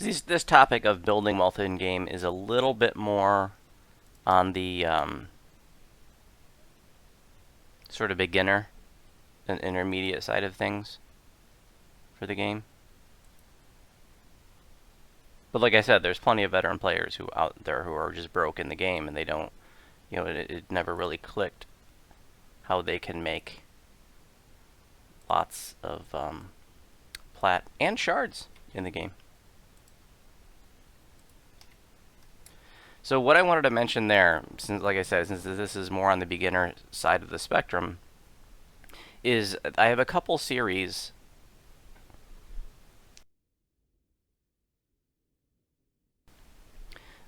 Because this topic of building wealth in game is a little bit more on the sort of beginner and intermediate side of things for the game. But like I said, there's plenty of veteran players who out there who are just broke in the game, and they don't, it never really clicked how they can make lots of plat and shards in the game. So what I wanted to mention there, since like I said, since this is more on the beginner side of the spectrum, is I have a couple series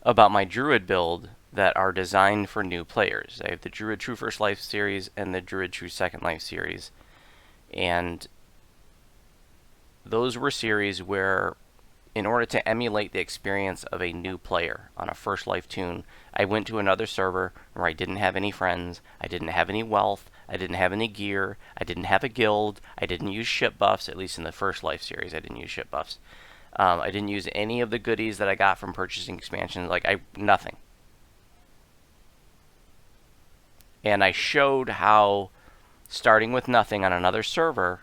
about my Druid build that are designed for new players. I have the Druid True First Life series and the Druid True Second Life series. And those were series where, in order to emulate the experience of a new player on a First Life tune, I went to another server where I didn't have any friends, I didn't have any wealth, I didn't have any gear, I didn't have a guild, I didn't use ship buffs, at least in the First Life series I didn't use ship buffs. I didn't use any of the goodies that I got from purchasing expansions, nothing. And I showed how, starting with nothing on another server,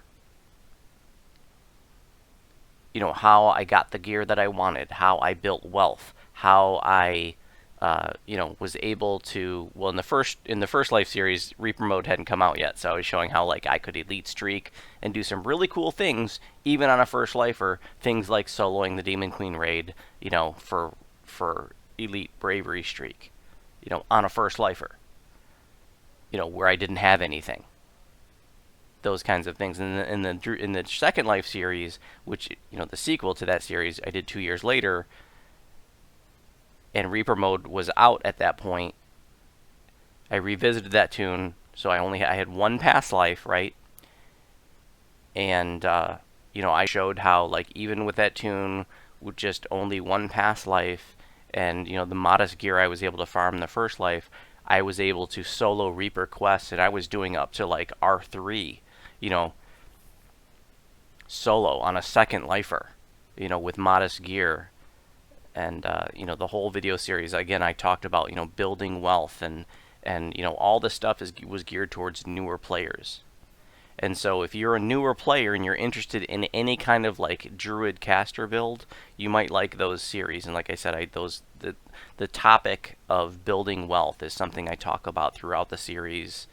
how I got the gear that I wanted, how I built wealth, how I, was able to. Well, in the first Life series, Reaper mode hadn't come out yet, so I was showing how I could elite streak and do some really cool things, even on a First Lifer. Things like soloing the Demon Queen raid, for elite bravery streak, on a First Lifer, where I didn't have anything. Those kinds of things. In the Second Life series, which the sequel to that series I did 2 years later, and Reaper mode was out at that point, I revisited that tune. So I had one past life, right? And I showed how, even with that tune with just only one past life, and the modest gear I was able to farm in the First Life, I was able to solo Reaper quests, and I was doing up to R3. Solo on a second lifer, with modest gear. And, the whole video series, again, I talked about, building wealth, and all this stuff was geared towards newer players. And so if you're a newer player and you're interested in any kind of Druid caster build, you might like those series. And like I said, the topic of building wealth is something I talk about throughout the series.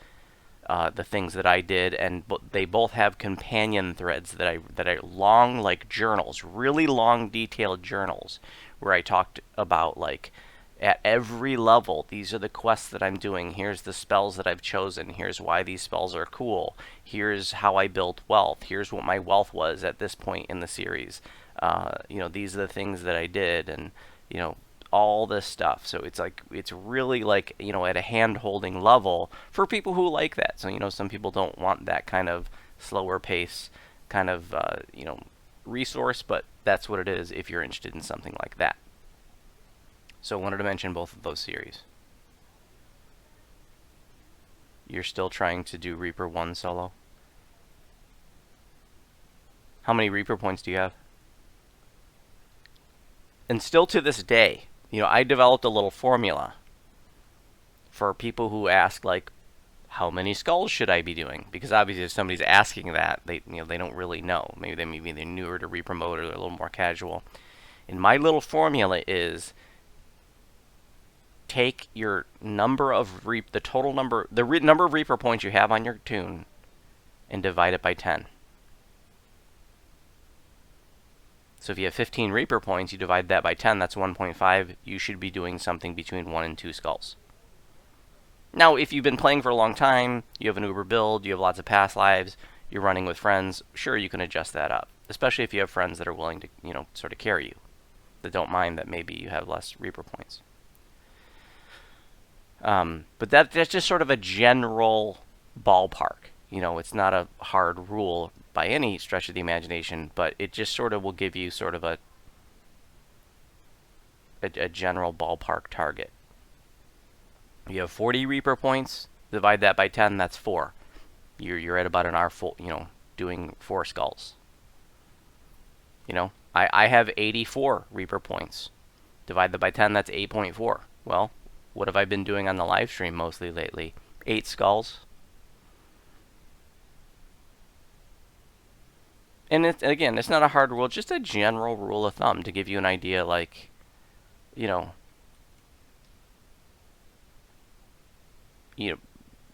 The things that I did, and they both have companion threads that I long, journals, really long detailed journals, where I talked about at every level, these are the quests that I'm doing, here's the spells that I've chosen, here's why these spells are cool, here's how I built wealth, here's what my wealth was at this point in the series, these are the things that I did, and all this stuff. So it's really at a hand-holding level for people who like that. So some people don't want that kind of slower pace kind of resource, but that's what it is if you're interested in something like that. So I wanted to mention both of those series. You're still trying to do Reaper 1 solo? How many Reaper points do you have? And still to this day, I developed a little formula for people who ask, how many skulls should I be doing? Because obviously if somebody's asking that, they don't really know. Maybe they're newer to Reaper mode, or they're a little more casual. And my little formula is, take your number of the number of Reaper points you have on your tune, and divide it by 10. So if you have 15 Reaper points, you divide that by 10, that's 1.5. You should be doing something between 1 and 2 skulls. Now, if you've been playing for a long time, you have an Uber build, you have lots of past lives, you're running with friends, sure, you can adjust that up. Especially if you have friends that are willing to, sort of carry you, that don't mind that maybe you have less Reaper points. But that's just sort of a general ballpark. It's not a hard rule by any stretch of the imagination, but it just sort of will give you sort of a general ballpark target. You have 40 Reaper points, divide that by 10, that's 4. You're at about an hour full, doing 4 skulls. I have 84 Reaper points. Divide that by 10, that's 8.4. Well, what have I been doing on the live stream mostly lately? 8 skulls. And again, it's not a hard rule, just a general rule of thumb to give you an idea, like, you know,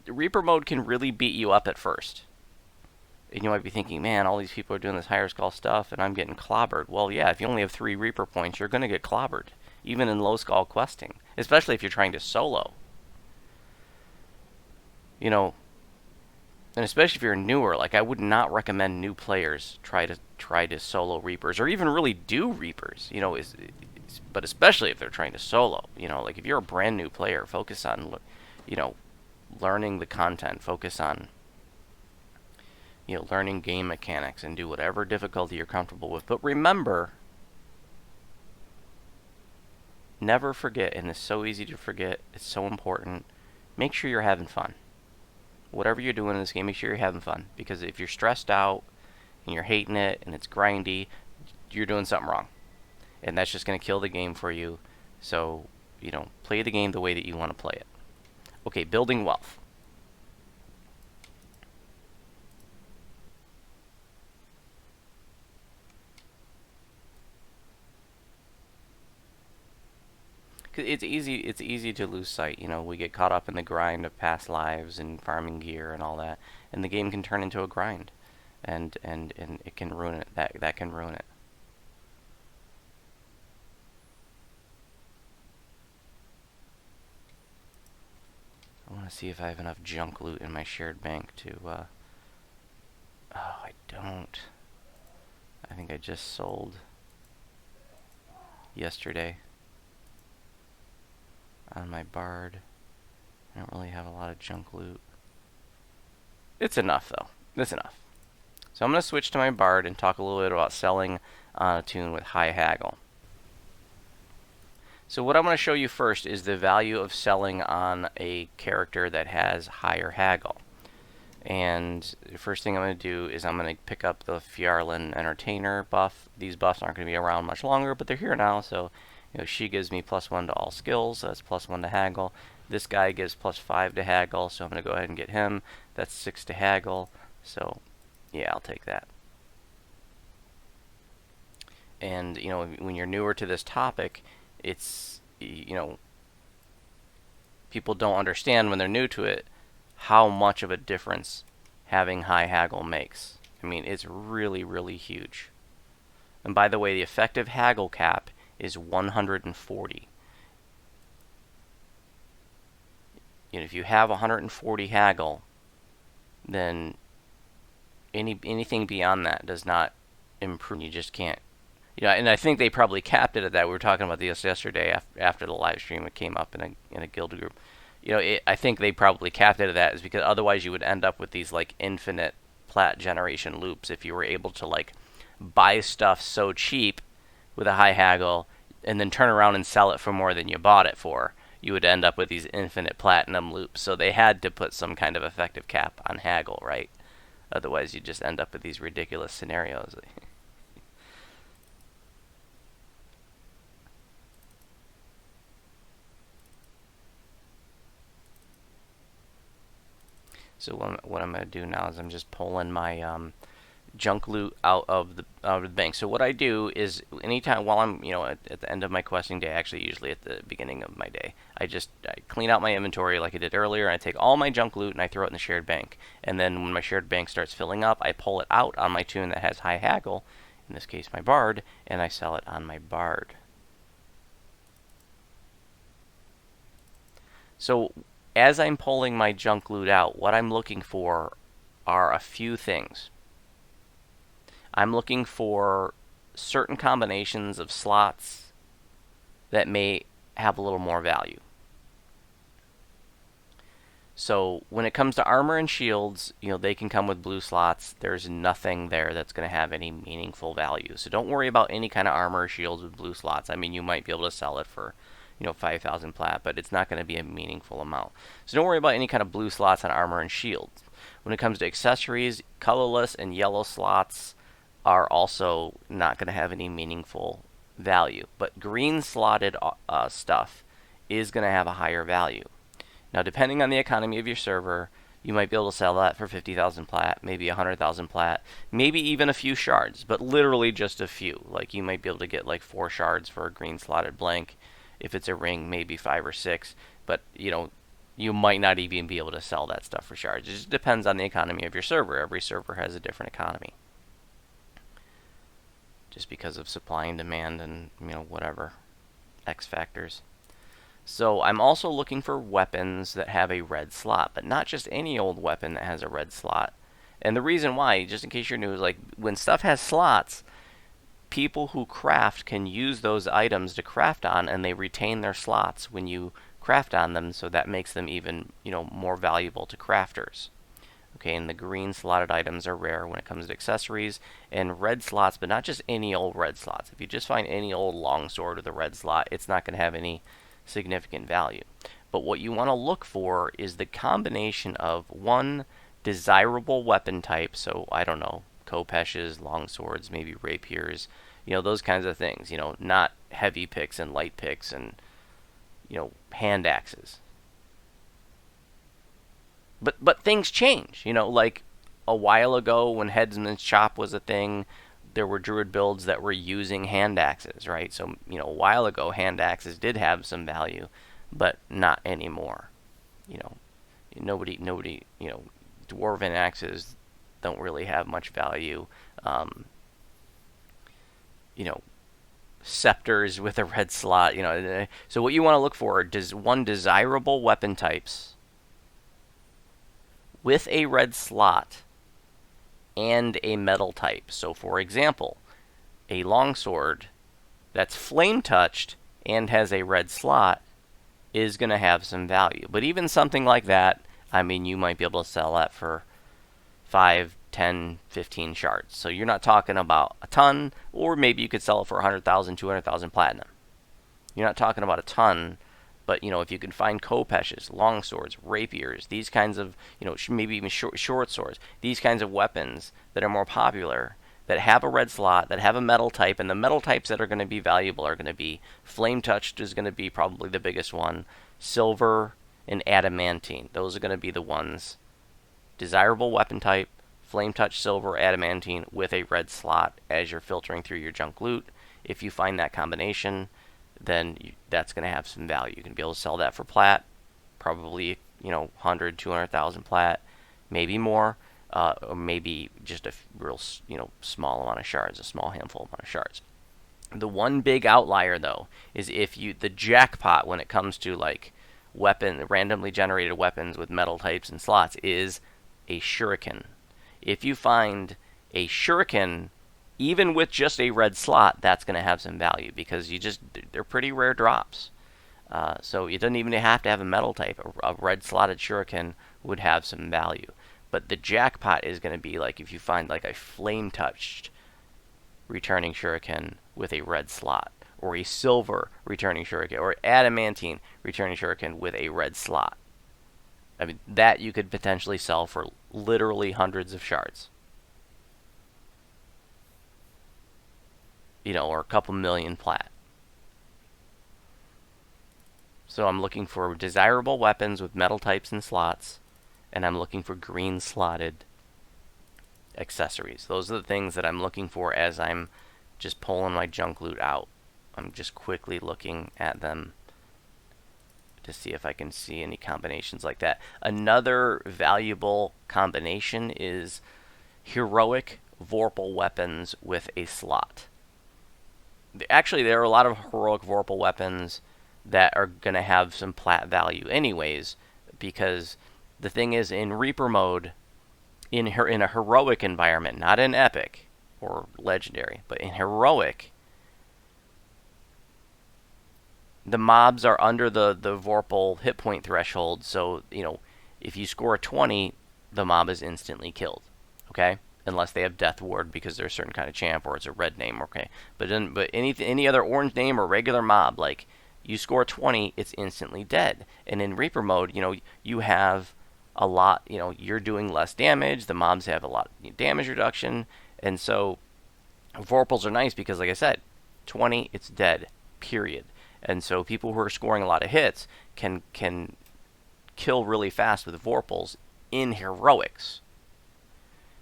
Reaper mode can really beat you up at first. And you might be thinking, man, all these people are doing this higher skull stuff and I'm getting clobbered. Well, yeah, if you only have 3 Reaper points, you're going to get clobbered, even in low skull questing, especially if you're trying to solo. And especially if you're newer, like I would not recommend new players try to solo Reapers or even really do Reapers, but especially if they're trying to solo, like if you're a brand new player, focus on, learning the content, focus on, learning game mechanics and do whatever difficulty you're comfortable with. But remember, never forget, and it's so easy to forget, it's so important, make sure you're having fun. Whatever you're doing in this game, make sure you're having fun. Because if you're stressed out and you're hating it and it's grindy, you're doing something wrong. And that's just going to kill the game for you. So, play the game the way that you want to play it. Okay, building wealth. It's easy to lose sight. We get caught up in the grind of past lives and farming gear and all that, and the game can turn into a grind, and it can ruin it. That can ruin it. I want to see if I have enough junk loot in my shared bank to. Oh, I don't. I think I just sold yesterday on my bard. I don't really have a lot of junk loot. It's enough, though. It's enough. So I'm going to switch to my bard and talk a little bit about selling on a tune with high haggle. So what I'm going to show you first is the value of selling on a character that has higher haggle. And the first thing I'm going to do is I'm going to pick up the Fjarlin Entertainer buff. These buffs aren't going to be around much longer, but they're here now, so she gives me +1 to all skills, so that's +1 to haggle. This guy gives +5 to haggle, so I'm going to go ahead and get him. That's 6 to haggle, so yeah, I'll take that. And, when you're newer to this topic, it's, people don't understand when they're new to it how much of a difference having high haggle makes. I mean, it's really, really huge. And by the way, the effective haggle cap is 140. If you have 140 haggle, then anything beyond that does not improve. You just can't. And I think they probably capped it at that. We were talking about this yesterday after the live stream. It came up in a guild group. I think they probably capped it at that is because otherwise you would end up with these like infinite plat generation loops if you were able to like buy stuff so cheap with a high haggle and then turn around and sell it for more than you bought it for. You would end up with these infinite platinum loops. So they had to put some kind of effective cap on haggle, right? Otherwise you just end up with these ridiculous scenarios. So what I'm going to do now is I'm just pulling my junk loot out of the bank. So what I do is anytime while I'm at the end of my questing day, actually usually at the beginning of my day, I clean out my inventory like I did earlier, and I take all my junk loot and I throw it in the shared bank. And then when my shared bank starts filling up, I pull it out on my tune that has high haggle, in this case my bard, and I sell it on my bard. So as I'm pulling my junk loot out, what I'm looking for are a few things. I'm looking for certain combinations of slots that may have a little more value. So when it comes to armor and shields, they can come with blue slots. There's nothing there that's going to have any meaningful value. So don't worry about any kind of armor or shields with blue slots. I mean, you might be able to sell it for 5,000 plat, but it's not going to be a meaningful amount. So don't worry about any kind of blue slots on armor and shields. When it comes to accessories, colorless and yellow slots are also not going to have any meaningful value. But green slotted stuff is going to have a higher value. Now, depending on the economy of your server, you might be able to sell that for 50,000 plat, maybe 100,000 plat, maybe even a few shards, but literally just a few. Like, you might be able to get like 4 shards for a green slotted blank. If it's a ring, maybe 5 or 6. But, you might not even be able to sell that stuff for shards. It just depends on the economy of your server. Every server has a different economy, just because of supply and demand and, whatever X factors. So I'm also looking for weapons that have a red slot, but not just any old weapon that has a red slot. And the reason why, just in case you're new, is like when stuff has slots, people who craft can use those items to craft on, and they retain their slots when you craft on them, so that makes them even, more valuable to crafters. Okay, and the green slotted items are rare when it comes to accessories, and red slots, but not just any old red slots. If you just find any old longsword with a red slot, it's not going to have any significant value. But what you want to look for is the combination of one desirable weapon type, so I don't know, kopeshes, longswords, maybe rapiers, those kinds of things, not heavy picks and light picks and, hand axes. But things change, like a while ago when headsman's chop was a thing, there were Druid builds that were using hand axes, right? So, a while ago, hand axes did have some value, but not anymore. Nobody, dwarven axes don't really have much value. Scepters with a red slot, So what you want to look for is one desirable weapon types with a red slot and a metal type. So, for example, a longsword that's flame touched and has a red slot is going to have some value. But even something like that, you might be able to sell that for 5, 10, 15 shards. So you're not talking about a ton, or maybe you could sell it for 100,000, 200,000 platinum. You're not talking about a ton. But, if you can find kopeshes, longswords, rapiers, these kinds of, maybe even short swords, these kinds of weapons that are more popular, that have a red slot, that have a metal type, and the metal types that are going to be valuable are going to be flame touched is going to be probably the biggest one, silver, and adamantine. Those are going to be the ones. Desirable weapon type, flame touch, silver, adamantine with a red slot as you're filtering through your junk loot. If you find that combination, then that's going to have some value. You can be able to sell that for plat, probably 100, 200,000 plat, maybe more, or maybe just a real small amount of shards, a small handful amount of shards. The one big outlier though is if the jackpot when it comes to like randomly generated weapons with metal types and slots is a shuriken. If you find a shuriken even with just a red slot, that's going to have some value because they're pretty rare drops. So it doesn't even have to have a metal type. A red slotted shuriken would have some value. But the jackpot is going to be like if you find like a flame touched returning shuriken with a red slot, or a silver returning shuriken, or adamantine returning shuriken with a red slot. That you could potentially sell for literally hundreds of shards. Or a couple million plat. So I'm looking for desirable weapons with metal types and slots, and I'm looking for green slotted accessories. Those are the things that I'm looking for as I'm just pulling my junk loot out. I'm just quickly looking at them to see if I can see any combinations like that. Another valuable combination is heroic Vorpal weapons with a slot. Actually, there are a lot of heroic Vorpal weapons that are going to have some plat value anyways, because the thing is, in Reaper mode, in a heroic environment, not in epic or legendary, but in heroic, the mobs are under the Vorpal hit point threshold, so, if you score a 20, the mob is instantly killed, okay? Unless they have Death Ward because they're a certain kind of champ or it's a red name, okay? But any other orange name or regular mob, like, you score 20, it's instantly dead. And in Reaper mode, you have a lot, you're doing less damage, the mobs have a lot of damage reduction, and so Vorpals are nice because, like I said, 20, it's dead, period. And so people who are scoring a lot of hits can kill really fast with Vorpals in heroics.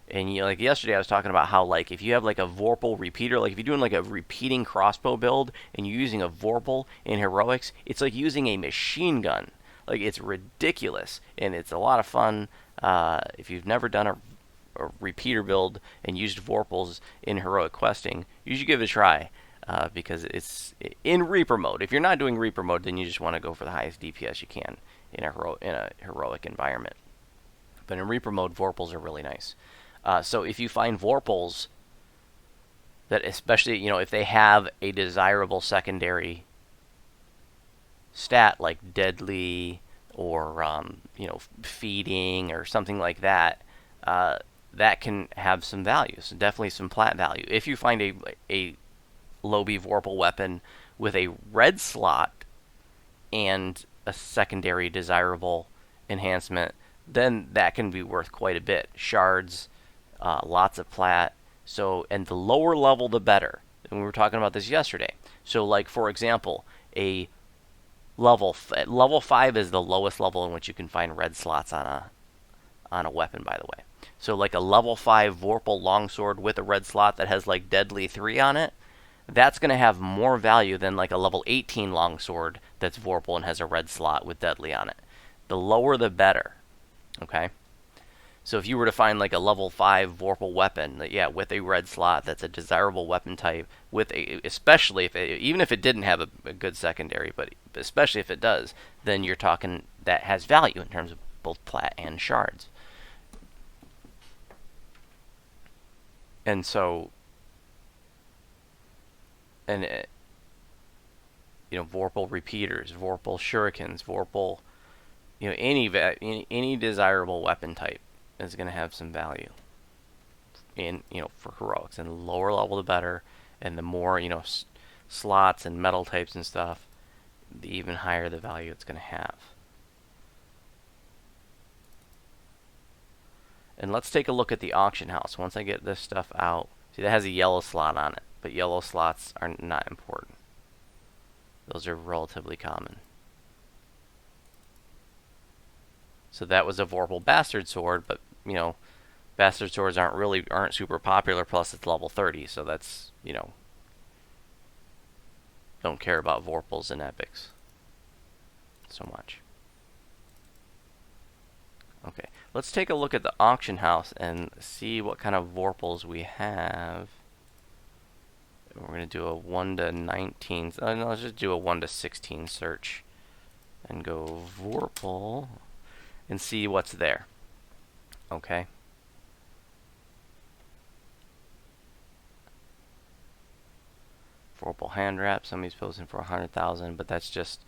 And like yesterday, I was talking about how like if you have like a Vorpal repeater, like if you're doing like a repeating crossbow build and you're using a Vorpal in heroics, it's like using a machine gun. Like it's ridiculous, and it's a lot of fun. If you've never done a repeater build and used Vorpals in heroic questing, you should give it a try. Because it's in Reaper mode. If you're not doing Reaper mode, then you just want to go for the highest DPS you can in a heroic environment. But in Reaper mode, Vorpals are really nice. So if you find Vorpals that, especially if they have a desirable secondary stat like deadly or feeding or something like that, that can have some value. So definitely some plat value. If you find a Lobby Vorpal weapon with a red slot and a secondary desirable enhancement, then that can be worth quite a bit. Shards, lots of plat. So, and the lower level, the better. And we were talking about this yesterday. So, like for example, a level 5 is the lowest level in which you can find red slots on a weapon. By the way, so like a level 5 Vorpal longsword with a red slot that has like deadly 3 on it, that's going to have more value than like a level 18 longsword that's Vorpal and has a red slot with deadly on it. The lower the better. Okay? So if you were to find like a level 5 Vorpal weapon, with a red slot that's a desirable weapon type, especially even if it didn't have a good secondary, but especially if it does, then you're talking that has value in terms of both plat and shards. And so, and Vorpal repeaters, Vorpal shurikens, Vorpal, any desirable weapon type is going to have some value in for heroics. And the lower level the better, and the more slots and metal types and stuff, the even higher the value it's going to have. And let's take a look at the auction house. Once I get this stuff out, see that has a yellow slot on it, but yellow slots are not important. Those are relatively common. So that was a Vorpal Bastard Sword, but Bastard Swords aren't super popular, plus it's level 30, so that's, don't care about Vorpals and Epics so much. Okay, let's take a look at the auction house and see what kind of Vorpals we have. We're going to do a 1 to 19. No, let's just do a 1 to 16 search and go Vorpal and see what's there. Okay. Vorpal hand wrap. Somebody's posting for 100,000, but that's just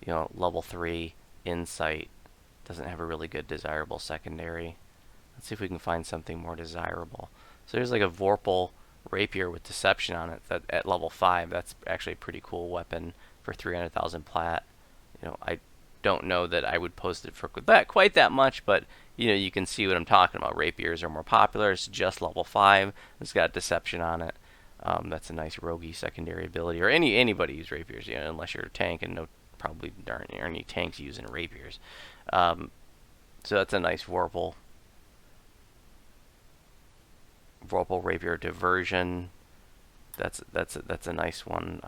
level 3 insight. Doesn't have a really good desirable secondary. Let's see if we can find something more desirable. So there's like a Vorpal rapier with deception on it that at level 5. That's actually a pretty cool weapon for 300,000 plat. I don't know that I would post it for quite that much, but you can see what I'm talking about. Rapiers are more popular. It's just level 5. It's got deception on it. That's a nice roguey secondary ability, or anybody use rapiers, unless you're a tank, and probably aren't any tanks using rapiers. So that's a nice Vorpal rapier diversion. That's a nice one.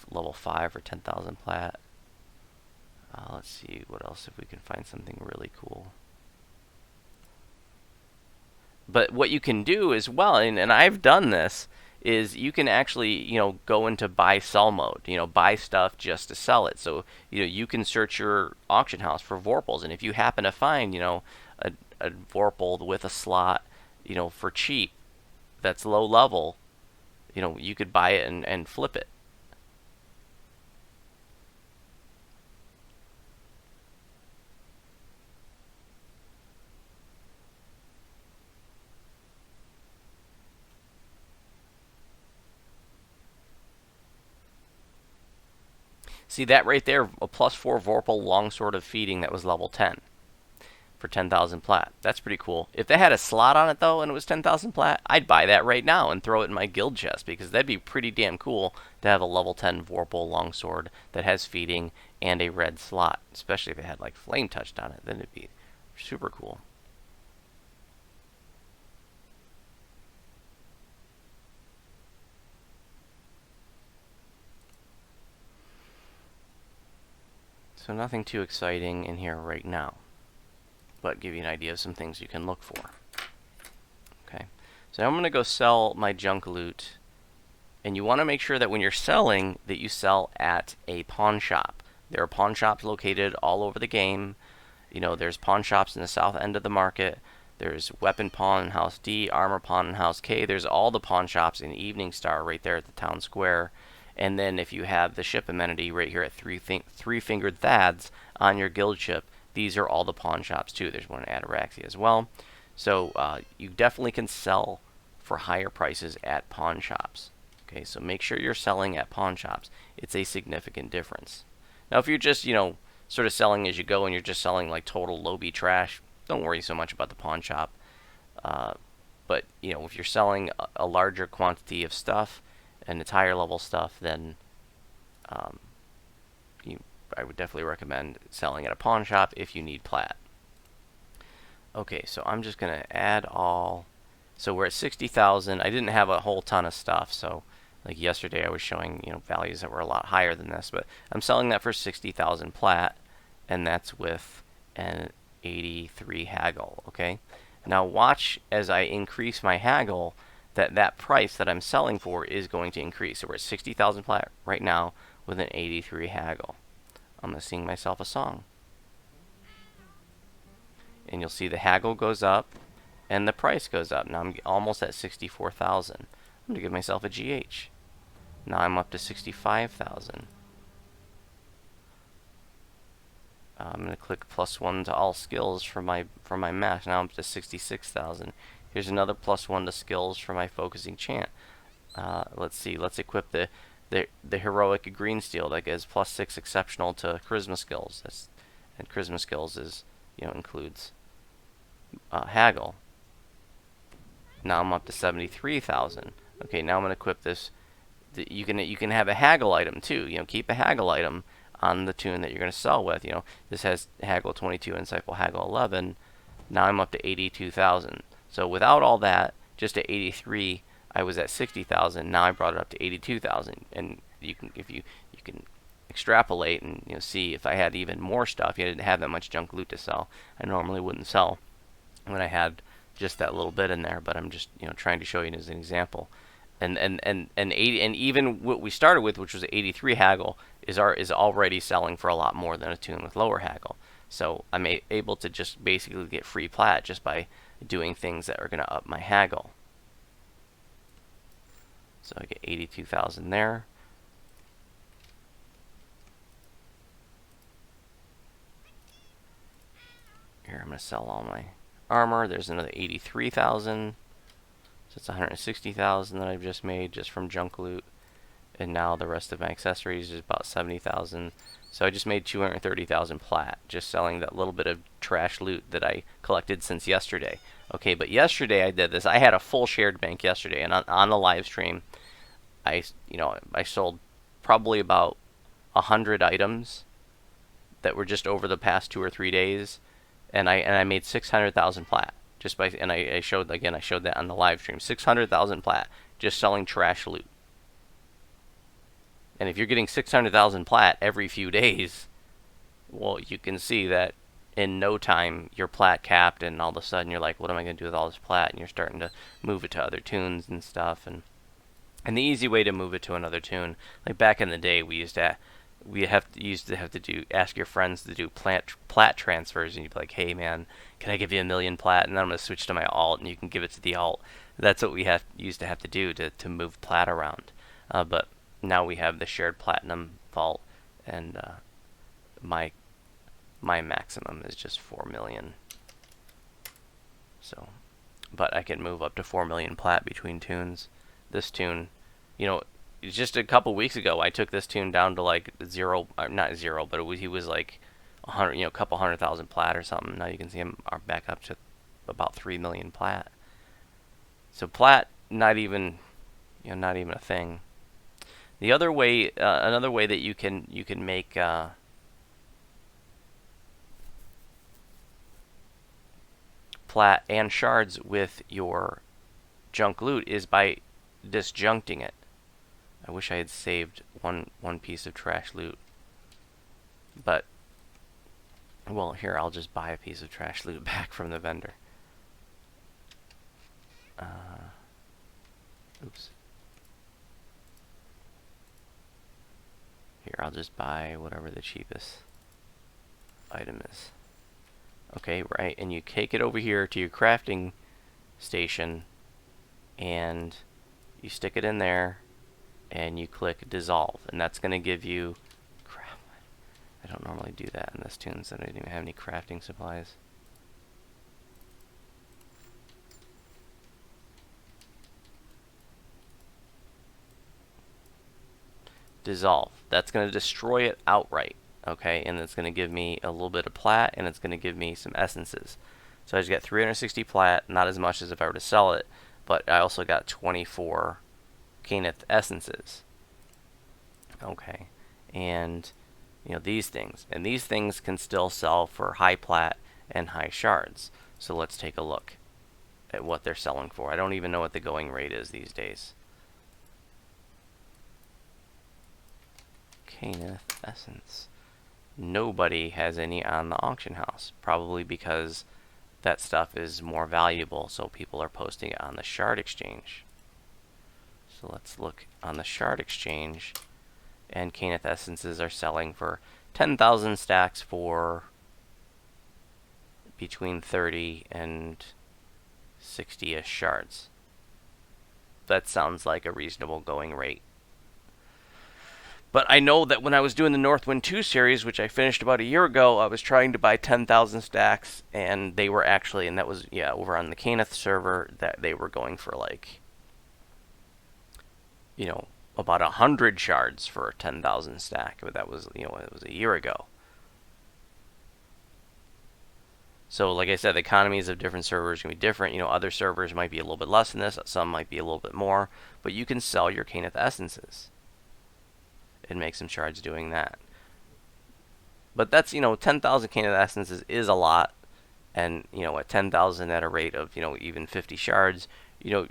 Level 5 for 10,000 plat. Let's see what else, if we can find something really cool. But what you can do as well, and I've done this, is you can actually go into buy sell mode. Buy stuff just to sell it. So you can search your auction house for Vorpals, and if you happen to find a Vorpal with a slot for cheap that's low level, you could buy it and flip it. See that right there, a +4 Vorpal longsword of feeding that was level 10. for 10,000 plat. That's pretty cool. If they had a slot on it though and it was 10,000 plat, I'd buy that right now and throw it in my guild chest, because that'd be pretty damn cool to have a level 10 Vorpal longsword that has feeding and a red slot, especially if it had like flame touched on it. Then it'd be super cool. So nothing too exciting in here right now, but give you an idea of some things you can look for. Okay, so I'm going to go sell my junk loot, and you want to make sure that when you're selling that you sell at a pawn shop. There are pawn shops located all over the game. You know, there's pawn shops in the south end of the market. There's weapon pawn in House D, armor pawn in House K. There's all the pawn shops in Evening Star right there at the town square. And then if you have the ship amenity right here at Three-Fingered Thads on your guild ship, these are all the pawn shops too. There's one in Ataraxia as well. So you definitely can sell for higher prices at pawn shops. Okay, so make sure you're selling at pawn shops. It's a significant difference. Now if you're just, you know, sort of selling as you go and you're just selling like total low-B trash, don't worry so much about the pawn shop. But, you know, if you're selling a larger quantity of stuff, and it's higher level stuff, then I would definitely recommend selling at a pawn shop if you need plat. Okay, so I'm just going to add all. So we're at 60,000. I didn't have a whole ton of stuff, so like yesterday I was showing, you know, values that were a lot higher than this, but I'm selling that for 60,000 plat, and that's with an 83 haggle. Okay, now watch as I increase my haggle, that price that I'm selling for is going to increase. So we're at 60,000 plat right now with an 83 haggle. I'm going to sing myself a song. And you'll see the haggle goes up and the price goes up. Now I'm almost at 64,000. I'm going to give myself a GH. Now I'm up to 65,000. I'm going to click +1 to all skills for my max. Now I'm up to 66,000. Here's another +1 to skills for my focusing chant. Let's see. Let's equip the heroic green steel that gives +6 exceptional to charisma skills. And charisma skills is, you know, includes haggle. Now I'm up to 73,000. Okay, now I'm going to equip this. You can have a haggle item too. You know, keep a haggle item on the tune that you're going to sell with. You know, this has haggle 22 and Insightful haggle 11. Now I'm up to 82,000. So without all that, just at 83, I was at 60,000. Now I brought it up to 82,000. And you can, if you can extrapolate and, you know, see if I had even more stuff. You didn't have that much junk loot to sell. I normally wouldn't sell when I had just that little bit in there, but I'm just, you know, trying to show you as an example. And even what we started with, which was 83 haggle, is already selling for a lot more than a tune with lower haggle. So I'm able to just basically get free plat just by doing things that are going to up my haggle. So I get 82,000 there. Here I'm going to sell all my armor. There's another 83,000. So it's 160,000 that I've just made just from junk loot. And now the rest of my accessories is about 70,000. So I just made 230,000 plat just selling that little bit of trash loot that I collected since yesterday. Okay, but yesterday I did this. I had a full shared bank yesterday, and on the live stream, I sold probably about 100 items that were just over the past 2 or 3 days, and I made 600,000 plat just by, and I showed that on the live stream, 600,000 plat just selling trash loot. And if you're getting 600,000 plat every few days, well, you can see that in no time you're plat capped, and all of a sudden you're like, what am I going to do with all this plat? And you're starting to move it to other tunes and stuff. And the easy way to move it to another tune, like back in the day, we used to ask your friends to do plat transfers, and you'd be like, hey man, can I give you 1,000,000 plat? And then I'm going to switch to my alt, and you can give it to the alt. That's what we used to have to do to move plat around. But now we have the shared platinum vault, and my maximum is just 4 million. So, but I can move up to 4 million plat between tunes. This tune, you know, just a couple weeks ago, I took this tune down to like zero, not zero, but he was like a couple 100,000 plat or something. Now you can see them are back up to about 3 million plat. So plat, not even a thing. The other way, another way that you can make plat and shards with your junk loot is by disjuncting it. I wish I had saved one piece of trash loot, but well, here I'll just buy a piece of trash loot back from the vendor. Oops. Here, I'll just buy whatever the cheapest item is. Okay, right, and you take it over here to your crafting station, and you stick it in there, and you click dissolve, and that's going to give you... Crap, I don't normally do that in this tune, so I don't even have any crafting supplies. Dissolve. That's going to destroy it outright. Okay, and it's going to give me a little bit of plat, and it's going to give me some essences. So I just got 360 plat, not as much as if I were to sell it, but I also got 24 Caneth essences. Okay, and these things, and these things can still sell for high plat and high shards. So let's take a look at what they're selling for. I don't even know what the going rate is these days. Caneth essence. Nobody has any on the auction house, probably because that stuff is more valuable, so people are posting it on the shard exchange. So let's look on the shard exchange, and Caneth essences are selling for 10,000 stacks for between 30 and 60-ish shards. That sounds like a reasonable going rate. But I know that when I was doing the Northwynd 2 series, which I finished about a year ago, I was trying to buy 10,000 stacks, and they were actually, and that was, over on the Caneth server, that they were going for like, about 100 shards for a 10,000 stack. But that was, it was a year ago. So, like I said, the economies of different servers can be different. Other servers might be a little bit less than this, some might be a little bit more, but you can sell your Caneth essences and make some shards doing that. But that's, 10,000 Caneth essences is a lot, and, at 10,000 at a rate of, even 50 shards, you're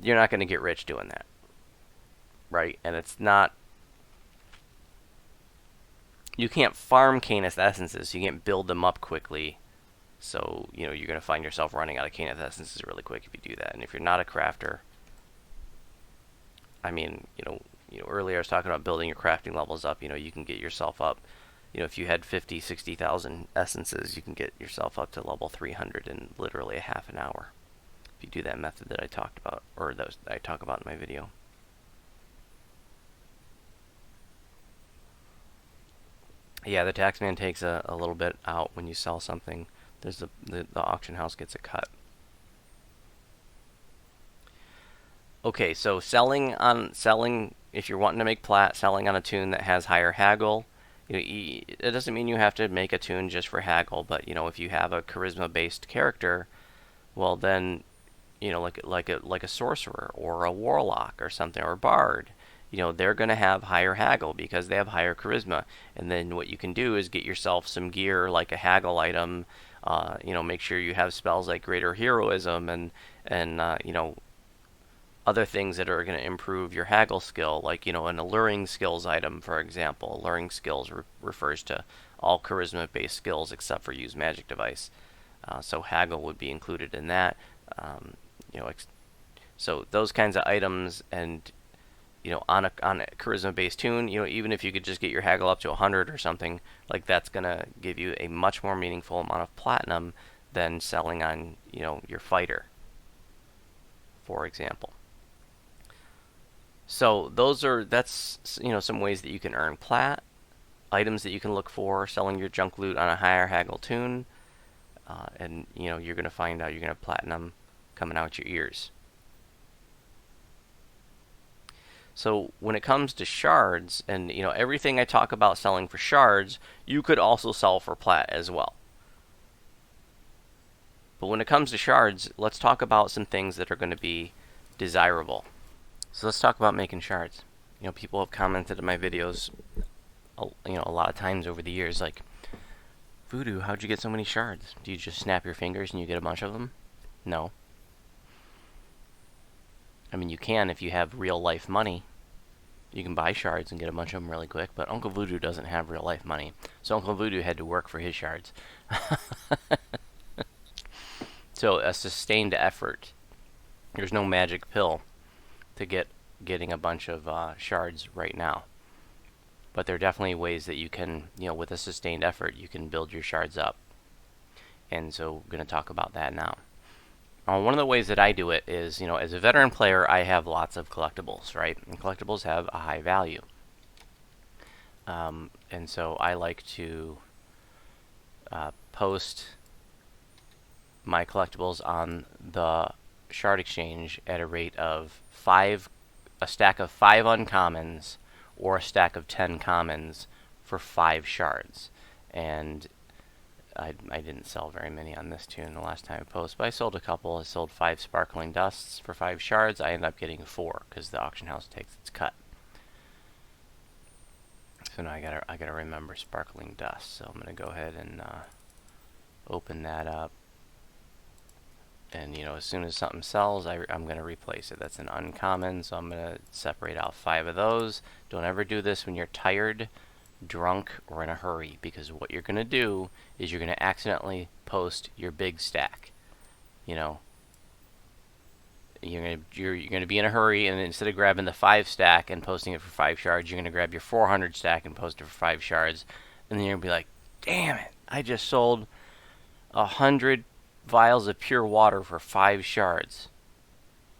not going to get rich doing that, right? And it's not, you can't farm Caneth essences, you can't build them up quickly, so, you're going to find yourself running out of Caneth essences really quick if you do that. And if you're not a crafter, I mean, earlier I was talking about building your crafting levels up. You can get yourself up. If you had 50, 60,000 essences, you can get yourself up to level 300 in literally a half an hour. If you do that method that I talked about, or that I talk about in my video. Yeah, the taxman takes a little bit out when you sell something. There's the auction house gets a cut. Okay, so selling, if you're wanting to make plat, selling on a tune that has higher haggle, it doesn't mean you have to make a tune just for haggle, but if you have a charisma-based character, well then, like a sorcerer or a warlock or something, or a bard, they're going to have higher haggle because they have higher charisma. And then what you can do is get yourself some gear like a haggle item. Make sure you have spells like greater heroism and other things that are going to improve your haggle skill, like an alluring skills item, for example. Alluring skills refers to all charisma-based skills except for use magic device. So haggle would be included in that. So those kinds of items, and on a charisma-based tune, even if you could just get your haggle up to 100 or something, like that's gonna give you a much more meaningful amount of platinum than selling on your fighter, for example. So that's some ways that you can earn plat, items that you can look for, selling your junk loot on a higher haggle tune, and you're gonna find out you're gonna have platinum coming out your ears. So when it comes to shards, and everything I talk about selling for shards, you could also sell for plat as well. But when it comes to shards, let's talk about some things that are going to be desirable. So let's talk about making shards. People have commented in my videos, a lot of times over the years, like, Voodoo, how'd you get so many shards? Do you just snap your fingers and you get a bunch of them? No. I mean, you can if you have real life money. You can buy shards and get a bunch of them really quick, but Uncle Voodoo doesn't have real life money. So Uncle Voodoo had to work for his shards. So a sustained effort. There's no magic pill to getting a bunch of shards right now. But there are definitely ways that you can, with a sustained effort, you can build your shards up. And so we're going to talk about that now. One of the ways that I do it is, as a veteran player, I have lots of collectibles, right? And collectibles have a high value. And so I like to post my collectibles on the shard exchange at a rate of a stack of 5 uncommons or a stack of 10 commons for 5 shards. And I didn't sell very many on this tune the last time I posted, but I sold a couple. I sold 5 sparkling dusts for 5 shards. I ended up getting 4 because the auction house takes its cut. So now I gotta remember sparkling dust. So I'm gonna go ahead and open that up. And as soon as something sells, I'm going to replace it. That's an uncommon, so I'm going to separate out 5 of those. Don't ever do this when you're tired, drunk, or in a hurry, because what you're going to do is you're going to accidentally post your big stack. You're going to be in a hurry, and instead of grabbing the 5 stack and posting it for 5 shards, you're going to grab your 400 stack and post it for 5 shards, and then you're going to be like, damn it, I just sold 100 vials of pure water for 5 shards.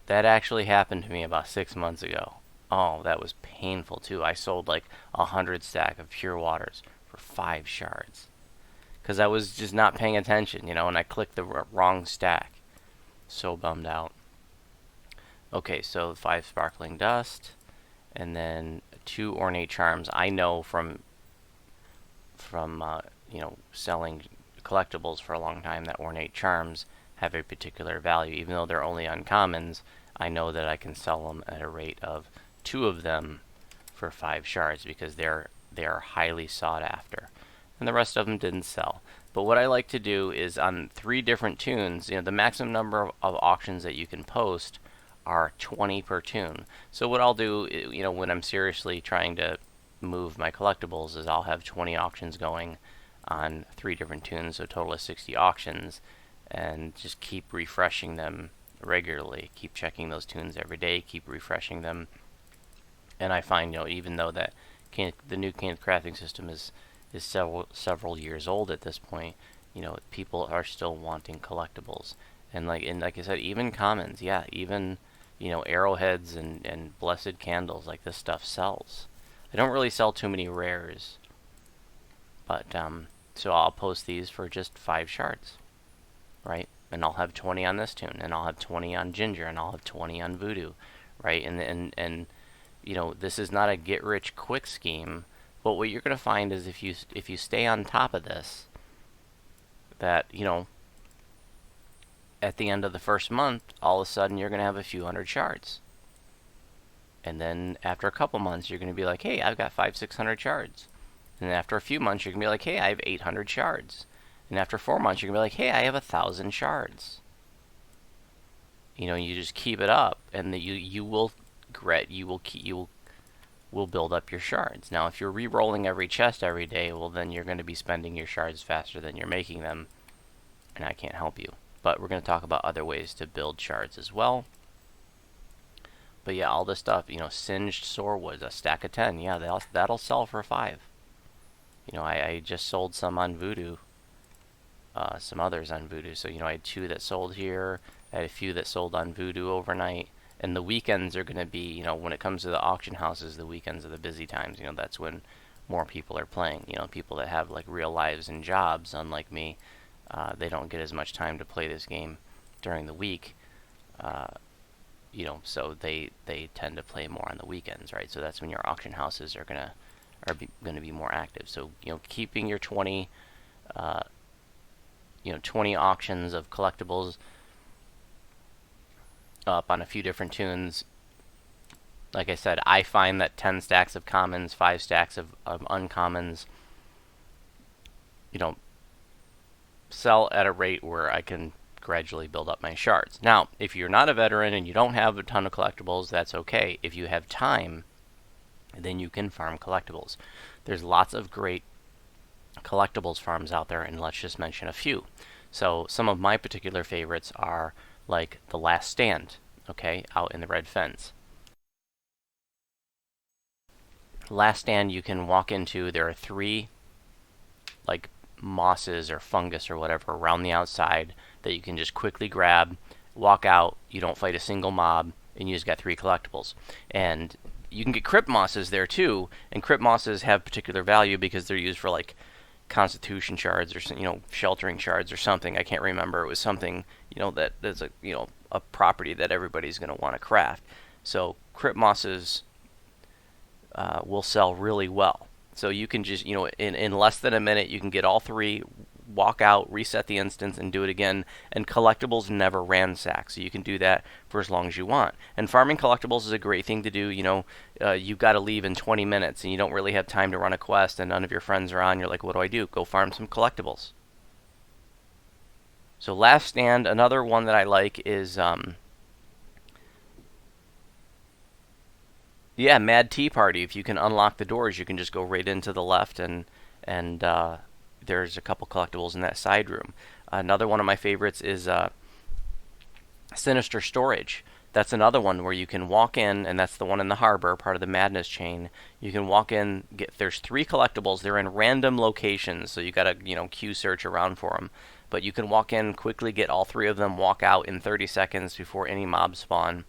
That actually happened to me about 6 months ago. Oh, that was painful too. I sold like 100 stack of pure waters for 5 shards. Because I was just not paying attention, and I clicked the wrong stack. So bummed out. Okay, so 5 sparkling dust, and then 2 ornate charms. I know from selling collectibles for a long time that ornate charms have a particular value. Even though they're only uncommons, I know that I can sell them at a rate of 2 of them for 5 shards because they are highly sought after. And the rest of them didn't sell. But what I like to do is on 3 different tunes, the maximum number of auctions that you can post are 20 per tune. So what I'll do, when I'm seriously trying to move my collectibles, is I'll have 20 auctions going on 3 different tunes, so a total of 60 auctions, and just keep refreshing them regularly. Keep checking those tunes every day, keep refreshing them. And I find, even though that the new canned crafting system is several years old at this point, people are still wanting collectibles. And like I said, even commons, even arrowheads and blessed candles, like this stuff sells. I don't really sell too many rares, but so I'll post these for just 5 shards, right? And I'll have 20 on this tune, and I'll have 20 on Ginger, and I'll have 20 on Voodoo, right? And this is not a get-rich-quick scheme, but what you're going to find is if you stay on top of this, that, at the end of the first month, all of a sudden you're going to have a few hundred shards. And then after a couple months, you're going to be like, hey, I've got 500-600 shards. And after a few months, you're going to be like, hey, I have 800 shards. And after 4 months, you're going to be like, hey, I have 1,000 shards. You just keep it up, and you will build up your shards. Now, if you're re-rolling every chest every day, well, then you're going to be spending your shards faster than you're making them, and I can't help you. But we're going to talk about other ways to build shards as well. But yeah, all this stuff, singed sorewood, a stack of 10, yeah, that'll sell for 5. I just sold some on Voodoo, some others on Voodoo. So, I had 2 that sold here, I had a few that sold on Voodoo overnight. And the weekends are going to be, when it comes to the auction houses, the weekends are the busy times. That's when more people are playing. People that have like real lives and jobs, unlike me, they don't get as much time to play this game during the week. so they tend to play more on the weekends, right? So that's when your auction houses are gonna be more active. So keeping your 20 20 auctions of collectibles up on a few different tunes. Like I said, I find that 10 stacks of commons, 5 stacks of uncommons, sell at a rate where I can gradually build up my shards. Now, if you're not a veteran and you don't have a ton of collectibles, that's okay. If you have time, then you can farm collectibles. There's lots of great collectibles farms out there, and let's just mention a few. So some of my particular favorites are like The Last Stand, okay, out in the Red Fens. Last Stand you can walk into. There are 3 like mosses or fungus or whatever around the outside that you can just quickly grab, walk out, you don't fight a single mob, and you just got 3 collectibles. And you can get crypt mosses there too, and crypt mosses have particular value because they're used for like constitution shards or sheltering shards or something. I can't remember. It was something that is a property that everybody's going to want to craft. So crypt mosses will sell really well. So you can just in less than a minute you can get all 3, walk out, reset the instance, and do it again. And collectibles never ransack, so you can do that for as long as you want. And farming collectibles is a great thing to do. You've got to leave in 20 minutes and you don't really have time to run a quest and none of your friends are on. You're like, what do I do? Go farm some collectibles. So Last Stand. Another one that I like is Mad Tea Party. If you can unlock the doors, you can just go right into the left, and there's a couple collectibles in that side room. Another one of my favorites is Sinister Storage. That's another one where you can walk in, and that's the one in the harbor, part of the Madness chain. You can walk in, there's 3 collectibles. They're in random locations, so you gotta queue search around for them. But you can walk in, quickly get all 3 of them, walk out in 30 seconds before any mobs spawn,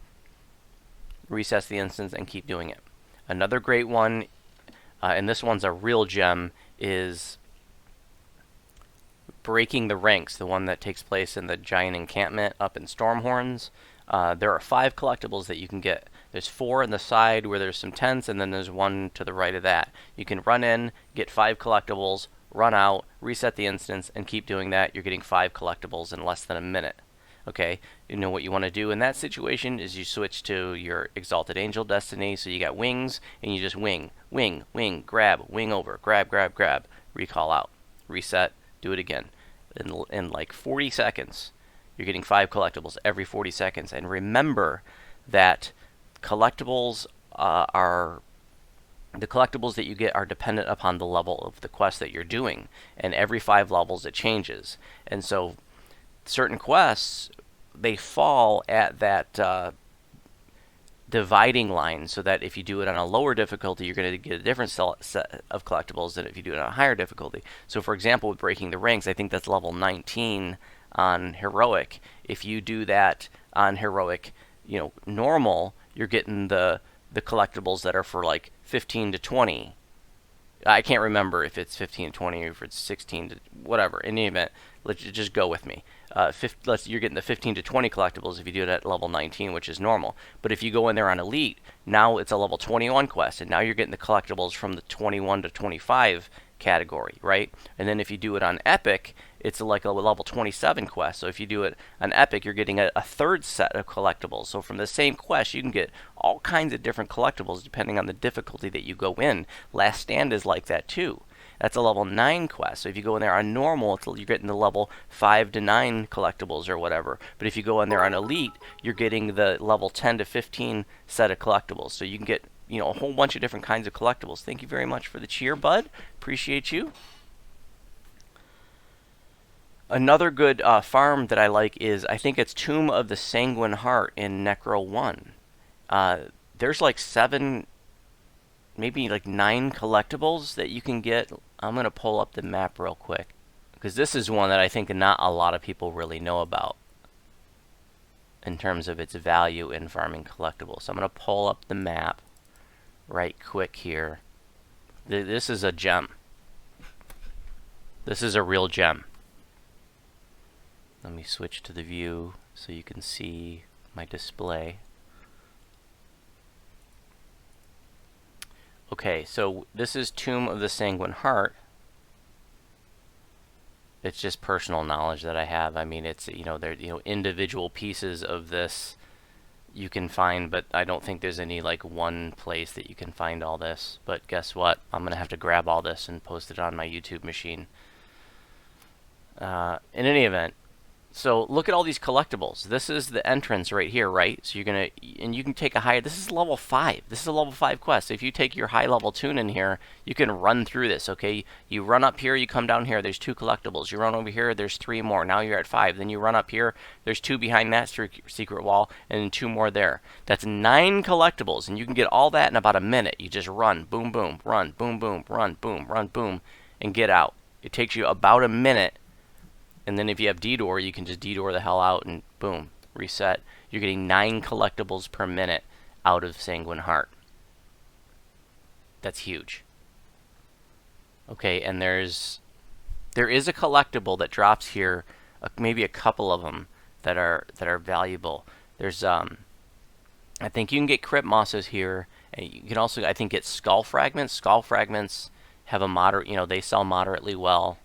recess the instance, and keep doing it. Another great one, and this one's a real gem, is Breaking the Ranks, the one that takes place in the giant encampment up in Stormhorns. There are 5 collectibles that you can get. There's 4 in the side where there's some tents, and then there's 1 to the right of that. You can run in, get 5 collectibles, run out, reset the instance, and keep doing that. You're getting 5 collectibles in less than a minute. Okay, what you want to do in that situation is you switch to your Exalted Angel Destiny. So you got wings, and you just wing, grab, wing over, grab, recall out, reset, do it again. In like 40 seconds, you're getting 5 collectibles every 40 seconds. And remember that collectibles the collectibles that you get are dependent upon the level of the quest that you're doing. And every 5 levels it changes. And so certain quests, they fall at that dividing line, so that if you do it on a lower difficulty, you're going to get a different set of collectibles than if you do it on a higher difficulty. So for example, with Breaking the Ranks, I think that's level 19 on Heroic. If you do that on Heroic, normal, you're getting the collectibles that are for like 15 to 20. I can't remember if it's 15 to 20 or if it's 16 to whatever. In any event, let's just go with me. You're getting the 15 to 20 collectibles if you do it at level 19, which is normal. But if you go in there on Elite, now it's a level 21 quest, and now you're getting the collectibles from the 21 to 25 category, right? And then if you do it on Epic, it's like a level 27 quest. So if you do it on Epic, you're getting a third set of collectibles. So from the same quest, you can get all kinds of different collectibles depending on the difficulty that you go in. Last Stand is like that too. That's a level 9 quest. So if you go in there on normal, you're getting the level 5 to 9 collectibles or whatever. But if you go in there on Elite, you're getting the level 10 to 15 set of collectibles. So you can get a whole bunch of different kinds of collectibles. Thank you very much for the cheer, bud. Appreciate you. Another good farm that I like is, I think it's Tomb of the Sanguine Heart in Necro 1. There's like 7, maybe like 9 collectibles that you can get. I'm going to pull up the map real quick, because this is one that I think not a lot of people really know about in terms of its value in farming collectibles. So I'm going to pull up the map right quick here. This is a gem. This is a real gem. Let me switch to the view so you can see my display. Okay, so this is Tomb of the Sanguine Heart. It's just personal knowledge that I have. I mean, it's, there, individual pieces of this you can find, but I don't think there's any like one place that you can find all this. But guess what? I'm gonna have to grab all this and post it on my YouTube machine. In any event, so look at all these collectibles. This is the entrance right here, right? So you're gonna, and you can take a higher. This is level 5. This is a level 5 quest. So if you take your high level tune in here, you can run through this. Okay, you run up here, you come down here. There's 2 collectibles. You run over here. There's 3 more. Now you're at 5. Then you run up here. There's 2 behind that secret wall, and then 2 more there. That's 9 collectibles, and you can get all that in about a minute. You just run, boom, boom, run, boom, boom, run, boom, run, boom, and get out. It takes you about a minute. And then if you have detour, you can just detour the hell out and boom, reset. You're getting 9 collectibles per minute out of Sanguine Heart. That's huge. Okay, and there is a collectible that drops here, maybe a couple of them that are valuable. There's I think you can get crypt mosses here, and you can also I think get skull fragments. Skull fragments have a moderate, they sell moderately well.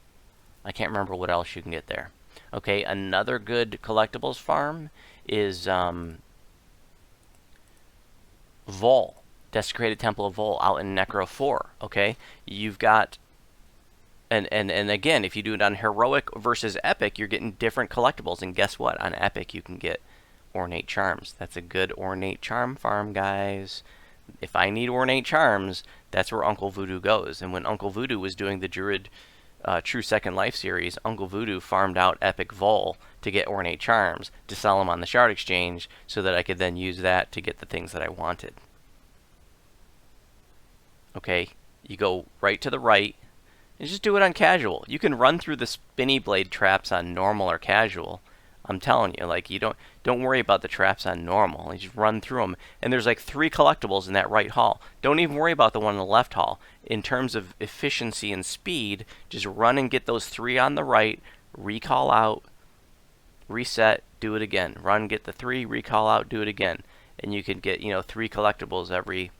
I can't remember what else you can get there. Okay, another good collectibles farm is Vol, Desecrated Temple of Vol out in Necro 4. Okay, you've got, and again, if you do it on Heroic versus Epic, you're getting different collectibles. And guess what? On Epic, you can get Ornate Charms. That's a good Ornate Charm farm, guys. If I need Ornate Charms, that's where Uncle Voodoo goes. And when Uncle Voodoo was doing the Druid True Second Life series, Uncle Voodoo farmed out Epic Vol to get Ornate Charms to sell them on the Shard Exchange so that I could then use that to get the things that I wanted. Okay, you go right to the right and just do it on casual. You can run through the spinny blade traps on normal or casual. I'm telling you, like, you don't worry about the traps on normal. You just run through them. And there's like 3 collectibles in that right hall. Don't even worry about the one in the left hall. In terms of efficiency and speed, just run and get those 3 on the right, recall out, reset, do it again. Run, get the 3, recall out, do it again. And you can get, 3 collectibles every,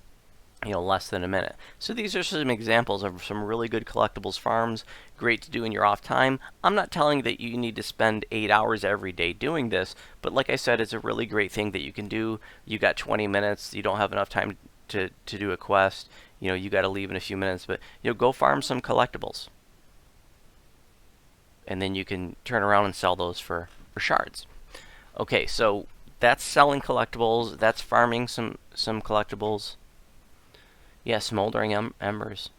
less than a minute. So these are some examples of some really good collectibles farms, great to do in your off time. I'm not telling that you need to spend 8 hours every day doing this, but like I said, it's a really great thing that you can do. You got 20 minutes, you don't have enough time to do a quest, you got to leave in a few minutes, but go farm some collectibles. And then you can turn around and sell those for shards. Okay, so that's selling collectibles, that's farming some collectibles. Yeah, smoldering embers.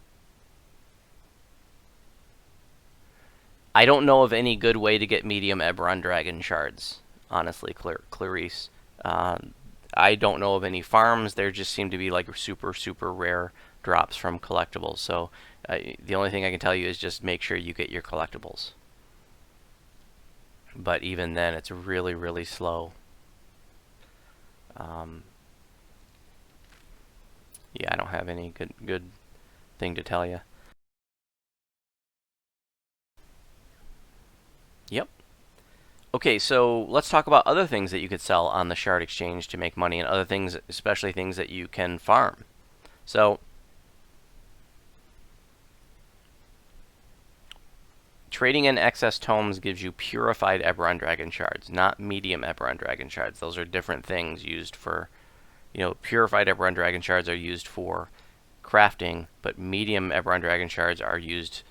I don't know of any good way to get medium Eberron Dragon shards, honestly, Clarice. I don't know of any farms. There just seem to be like super, super rare drops from collectibles. So the only thing I can tell you is just make sure you get your collectibles. But even then, it's really, really slow. Yeah, I don't have any good thing to tell you. Yep. Okay, so let's talk about other things that you could sell on the Shard Exchange to make money, and other things, especially things that you can farm. So, trading in excess tomes gives you purified Eberron Dragon shards, not medium Eberron Dragon shards. Those are different things used for, purified Eberron Dragon shards are used for crafting, but medium Eberron Dragon shards are used,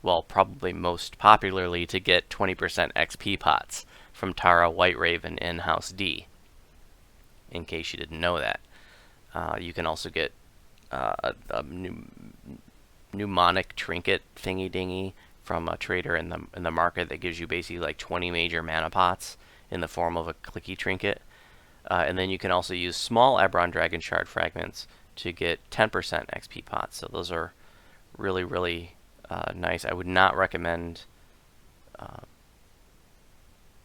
well, probably most popularly to get 20% XP pots from Tara White Raven in House D, in case you didn't know that. You can also get a mnemonic trinket thingy-dingy from a trader in the market that gives you basically like 20 major mana pots in the form of a clicky trinket. And then you can also use small Eberron Dragon Shard fragments to get 10% XP pots. So those are really, really nice. I would not recommend...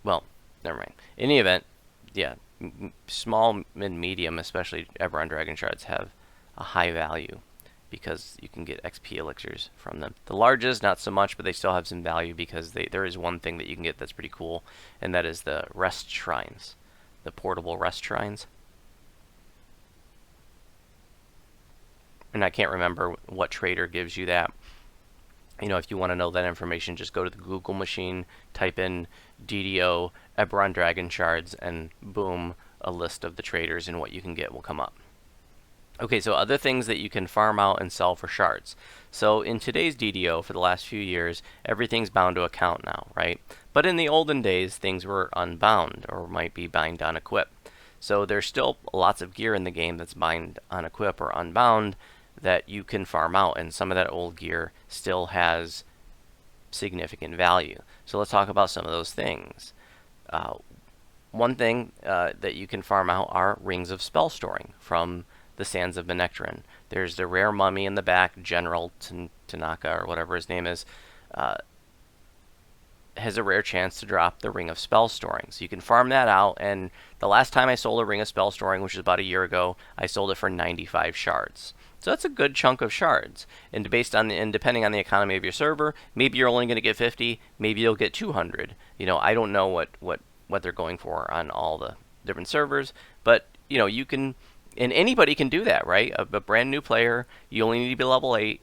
well, never mind. In any event, yeah, small and medium, especially Eberron Dragon Shards, have a high value because you can get XP elixirs from them. The larges, not so much, but they still have some value because there is one thing that you can get that's pretty cool, and that is the rest shrines. The portable rest shrines. and I can't remember what trader gives you that. You know, if you want to know that information, just go to the Google machine, type in DDO Eberron Dragon Shards, and boom, a list of the traders and what you can get will come up. Okay, so other things that you can farm out and sell for shards. So in today's DDO, for the last few years, everything's bound to account now, right? But in the olden days, things were unbound, or might be bind on equip. So there's still lots of gear in the game that's bind on equip or unbound that you can farm out, and some of that old gear still has significant value. So let's talk about some of those things. One thing that you can farm out are rings of spell storing from the Sands of Benectrin. There's the rare mummy in the back, General Tanaka, or whatever his name is, has a rare chance to drop the ring of spell storing. So you can farm that out, and the last time I sold a ring of spell storing, which was about a year ago, I sold it for 95 shards. So that's a good chunk of shards. And depending on the economy of your server, maybe you're only going to get 50, maybe you'll get 200. You know, I don't know what they're going for on all the different servers, but you know, you can. And anybody can do that, right? A brand new player, you only need to be level 8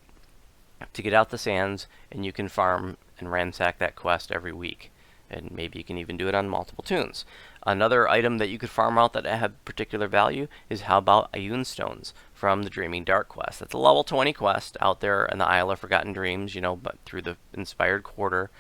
to get out the sands, and you can farm and ransack that quest every week. And maybe you can even do it on multiple tunes. Another item that you could farm out that have particular value is, how about Ioun Stones from the Dreaming Dark quest? That's a level 20 quest out there in the Isle of Forgotten Dreams, you know, but through the Inspired Quarter.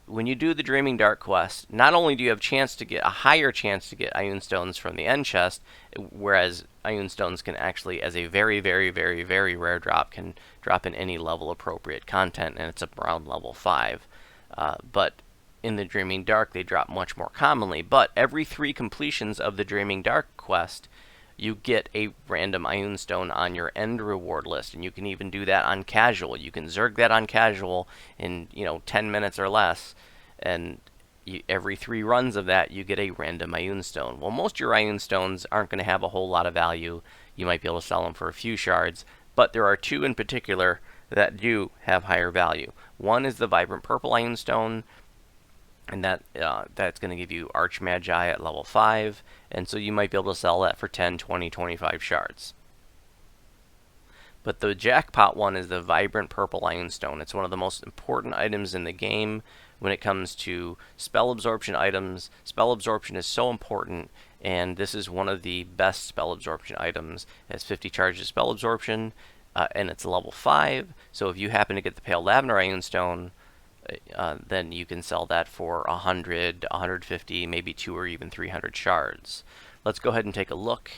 When you do the Dreaming Dark quest, not only do you have a higher chance to get Ioun Stones from the end chest, whereas Ioun Stones can actually, as a very, very, very, very rare drop, can drop in any level appropriate content, and it's around level 5. But in the Dreaming Dark, they drop much more commonly. But every 3 completions of the Dreaming Dark quest, you get a random Ioun Stone on your end reward list, and you can even do that on casual. You can zerg that on casual in 10 minutes or less, and every 3 runs of that, you get a random Ioun Stone. Well, most of your Ioun Stones aren't going to have a whole lot of value. You might be able to sell them for a few shards, but there are 2 in particular that do have higher value. One is the Vibrant Purple Ioun Stone, and that's going to give you Arch Magi at level 5, and so you might be able to sell that for 10, 20, 25 shards. But the jackpot one is the Vibrant Purple Ioun Stone. It's one of the most important items in the game when it comes to spell absorption items. Spell absorption is so important, and this is one of the best spell absorption items. It has 50 charges of spell absorption, and it's level 5, so if you happen to get the Pale Lavender Ioun Stone, then you can sell that for 100, 150, maybe 2 or even 300 shards. Let's go ahead and take a look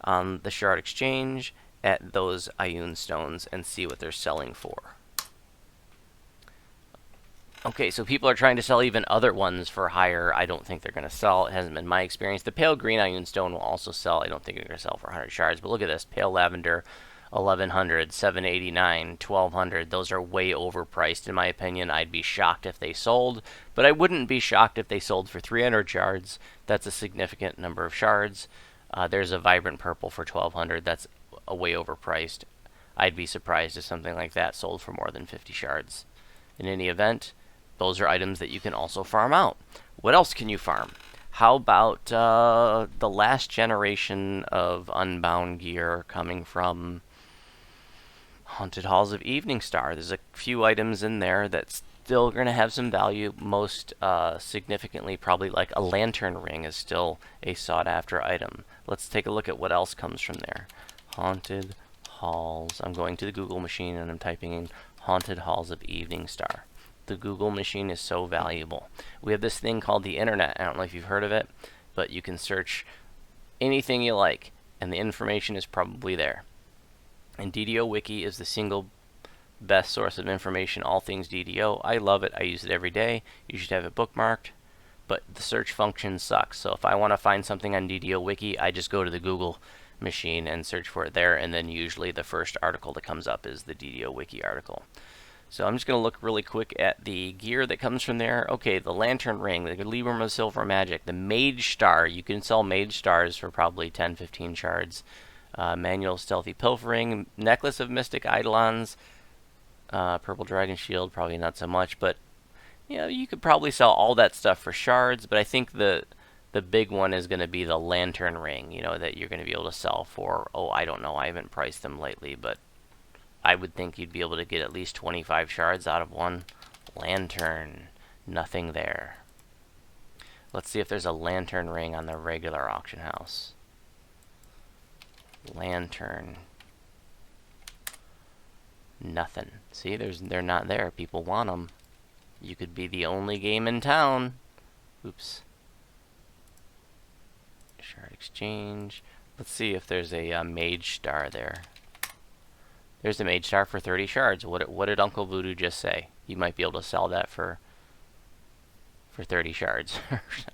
on the Shard Exchange at those Ioun Stones and see what they're selling for. Okay, so people are trying to sell even other ones for higher. I don't think they're going to sell. It hasn't been my experience. The Pale Green Ioun Stone will also sell. I don't think they're going to sell for 100 shards, but look at this. Pale Lavender, 1100, 789, 1200. Those are way overpriced in my opinion. I'd be shocked if they sold, but I wouldn't be shocked if they sold for 300 shards. That's a significant number of shards. There's a Vibrant Purple for 1200. That's a way overpriced. I'd be surprised if something like that sold for more than 50 shards. In any event, those are items that you can also farm out. What else can you farm? How about the last generation of Unbound gear coming from Haunted Halls of Evening Star? There's a few items in there that's still going to have some value. Most significantly, probably like a Lantern Ring is still a sought-after item. Let's take a look at what else comes from there. Haunted Halls. I'm going to the Google machine and I'm typing in Haunted Halls of Evening Star. The Google machine is so valuable. We have this thing called the internet. I don't know if you've heard of it, but you can search anything you like, and the information is probably there. And DDO Wiki is the single best source of information, all things DDO. I love it. I use it every day. You should have it bookmarked, but the search function sucks. So if I want to find something on DDO Wiki, I just go to the Google machine and search for it there, and then usually the first article that comes up is the DDO Wiki article. So I'm just going to look really quick at the gear that comes from there. Okay, the Lantern Ring, the Libram of Silver Magic, the Mage Star. You can sell Mage Stars for probably 10, 15 shards. Manual Stealthy Pilfering, Necklace of Mystic Eidolons, Purple Dragon Shield, probably not so much, but you could probably sell all that stuff for shards. But I think the The big one is going to be the lantern ring, you know, that you're going to be able to sell for, oh, I don't know, I haven't priced them lately, but I would think you'd be able to get at least 25 shards out of one lantern. Nothing there. Let's see if there's a lantern ring on the regular auction house. Lantern. Nothing. See, they're not there. People want them. You could be the only game in town. Oops. Shard exchange. Let's see if there's a mage star there. There's a mage star for 30 shards. What did Uncle Voodoo just say? You might be able to sell that for 30 shards.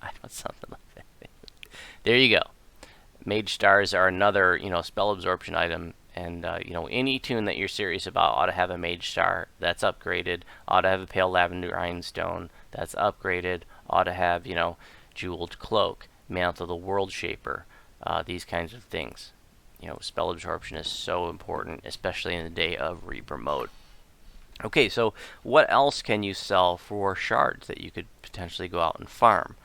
I don't, something like that. There you go. Mage stars are another, you know, spell absorption item, and you know, any tune that you're serious about ought to have a mage star that's upgraded. Ought to have a pale lavender rhinestone that's upgraded. Ought to have, you know, jeweled cloak, mantle of the world shaper, these kinds of things. You know, spell absorption is so important, especially in the day of Reaper mode. Okay, so what else can you sell for shards that you could potentially go out and farm?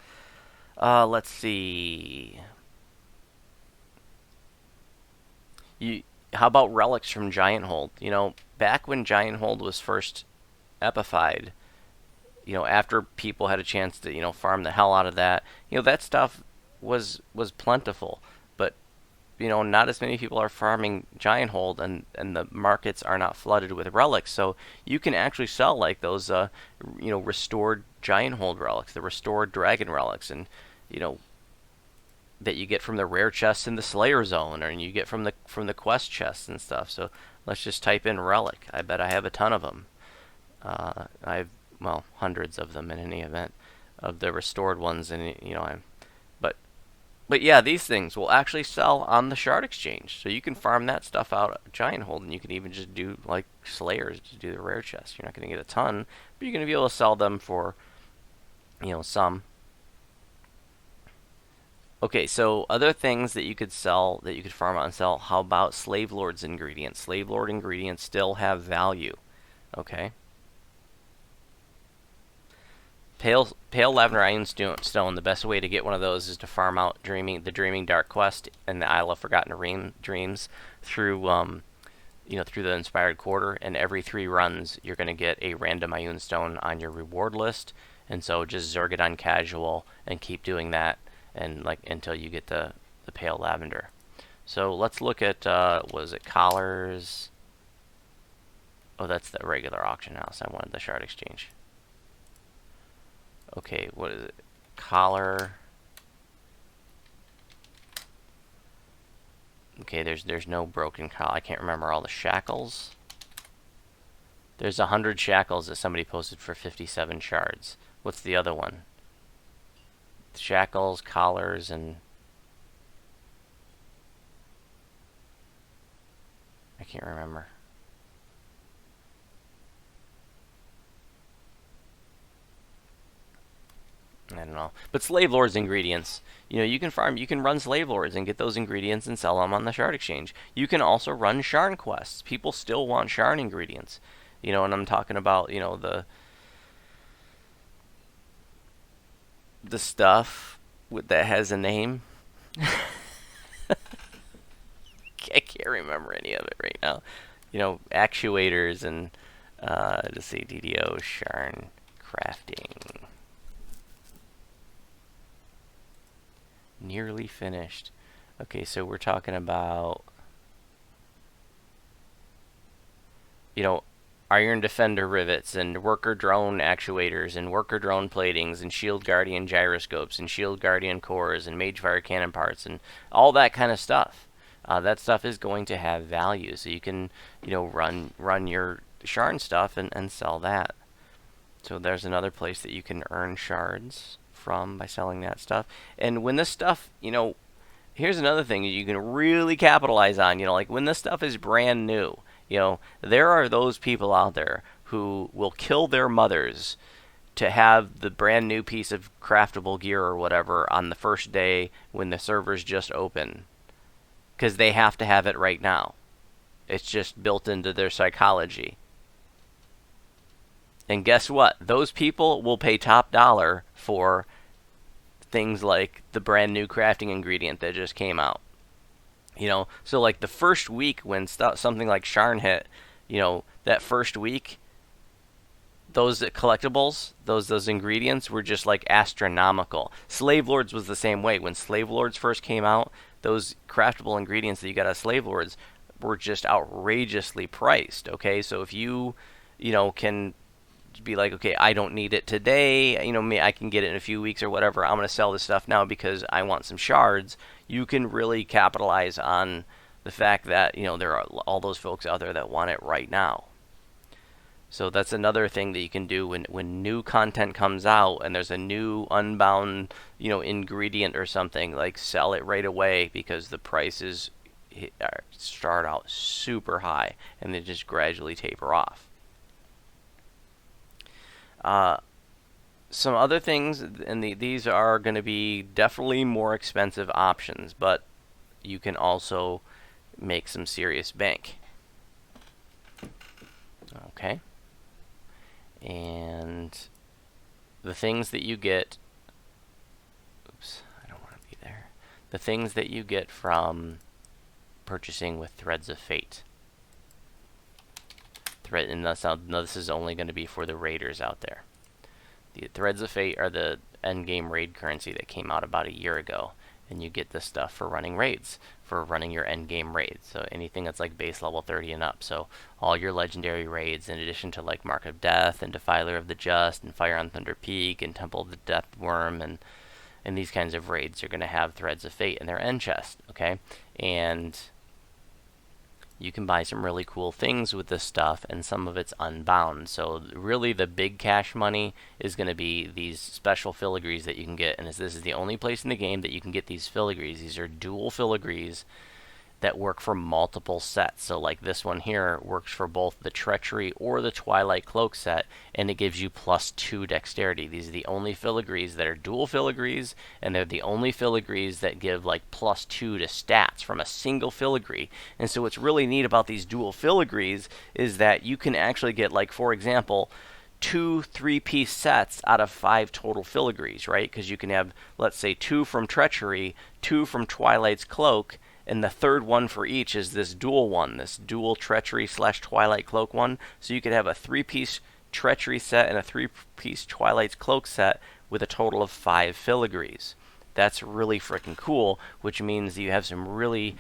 Let's see. How about relics from Giant Hold? You know, back when Giant Hold was first epified, you know, after people had a chance to, you know, farm the hell out of that, you know, that stuff was plentiful. But you know, not as many people are farming Giant Hold, and the markets are not flooded with relics. So you can actually sell like those, you know, restored Giant Hold relics, the restored dragon relics, and you know, that you get from the rare chests in the Slayer Zone, or you get from the quest chests and stuff. So let's just type in relic. I bet I have a ton of them. I've, well, hundreds of them in any event, of the restored ones, and you know, But yeah, these things will actually sell on the Shard Exchange. So you can farm that stuff out at Giant Hold, and you can even just do like Slayers to do the rare chests. You're not going to get a ton, but you're going to be able to sell them for, you know, some. Okay, so other things that you could sell, that you could farm out and sell, how about Slave Lord's ingredients? Slave Lord ingredients still have value. Okay. Pale Lavender Iron Stone, the best way to get one of those is to farm out the Dreaming Dark Quest and the Isle of Forgotten Dreams through, you know, through the Inspired Quarter, and every 3 runs you're going to get a random Ioun Stone on your reward list, and so just Zerg it on casual and keep doing that, and like until you get the Pale Lavender. So let's look at, was it Collars? Oh, that's the regular auction house. I wanted the Shard Exchange. Okay, what is it? Collar. Okay, there's no broken collar. I can't remember all the shackles. There's 100 shackles that somebody posted for 57 shards. What's the other one? Shackles, collars, and I can't remember. I don't know. But Slave Lord's ingredients, you know, you can run Slave Lords and get those ingredients and sell them on the Shard Exchange. You can also run Sharn quests. People still want Sharn ingredients. You know, and I'm talking about, you know, the stuff that has a name. I can't remember any of it right now. You know, actuators and, let's see, DDO, Sharn, crafting. Nearly finished. Okay, so we're talking about, you know, Iron Defender rivets and Worker Drone actuators and Worker Drone platings and Shield Guardian gyroscopes and Shield Guardian cores and Magefire cannon parts and all that kind of stuff. That stuff is going to have value, so you can, you know, run your Sharn stuff and sell that. So there's another place that you can earn shards from by selling that stuff. And when this stuff, you know, here's another thing you can really capitalize on, you know, like when this stuff is brand new, you know, there are those people out there who will kill their mothers to have the brand new piece of craftable gear or whatever on the first day when the servers just open, because they have to have it right now. It's just built into their psychology. And guess what? Those people will pay top dollar for things like the brand new crafting ingredient that just came out. So like the first week when something like Sharn hit, that first week, those collectibles, those ingredients were just like astronomical. Slave Lords was the same way. When Slave Lords first came out, those craftable ingredients that you got at Slave Lords were just outrageously priced. Okay, so if can be like, okay, I don't need it today. I can get it in a few weeks or whatever. I'm going to sell this stuff now because I want some shards. You can really capitalize on the fact that there are all those folks out there that want it right now. So that's another thing that you can do when new content comes out and there's a new unbound ingredient or something, like sell it right away, because the prices start out super high and they just gradually taper off. Some other things, and these are going to be definitely more expensive options, but you can also make some serious bank. Okay. And the things that you get, I don't want to be there. The things that you get from purchasing with Threads of Fate. And this is only going to be for the raiders out there. The Threads of Fate are the endgame raid currency that came out about a year ago, and you get this stuff for running raids, for running your endgame raids. So anything that's like base level 30 and up. So all your legendary raids, in addition to like Mark of Death and Defiler of the Just and Fire on Thunder Peak and Temple of the Death Worm and these kinds of raids, are going to have Threads of Fate in their end chest. Okay, and you can buy some really cool things with this stuff, and some of it's unbound. So really the big cash money is going to be these special filigrees that you can get, and this is the only place in the game that you can get these filigrees. These are dual filigrees that work for multiple sets. So like this one here works for both the Treachery or the Twilight Cloak set, and it gives you +2 dexterity. These are the only filigrees that are dual filigrees, and they're the only filigrees that give like +2 to stats from a single filigree. And so what's really neat about these dual filigrees is that you can actually get, like, for example, 2 3-piece sets out of 5 total filigrees, right? Because you can have, let's say, 2 from Treachery, 2 from Twilight's Cloak, and the third one for each is this dual one, this dual Treachery / Twilight Cloak one. So you could have a 3-piece Treachery set and a 3-piece Twilight's Cloak set with a total of 5 filigrees. That's really freaking cool, which means you have some really,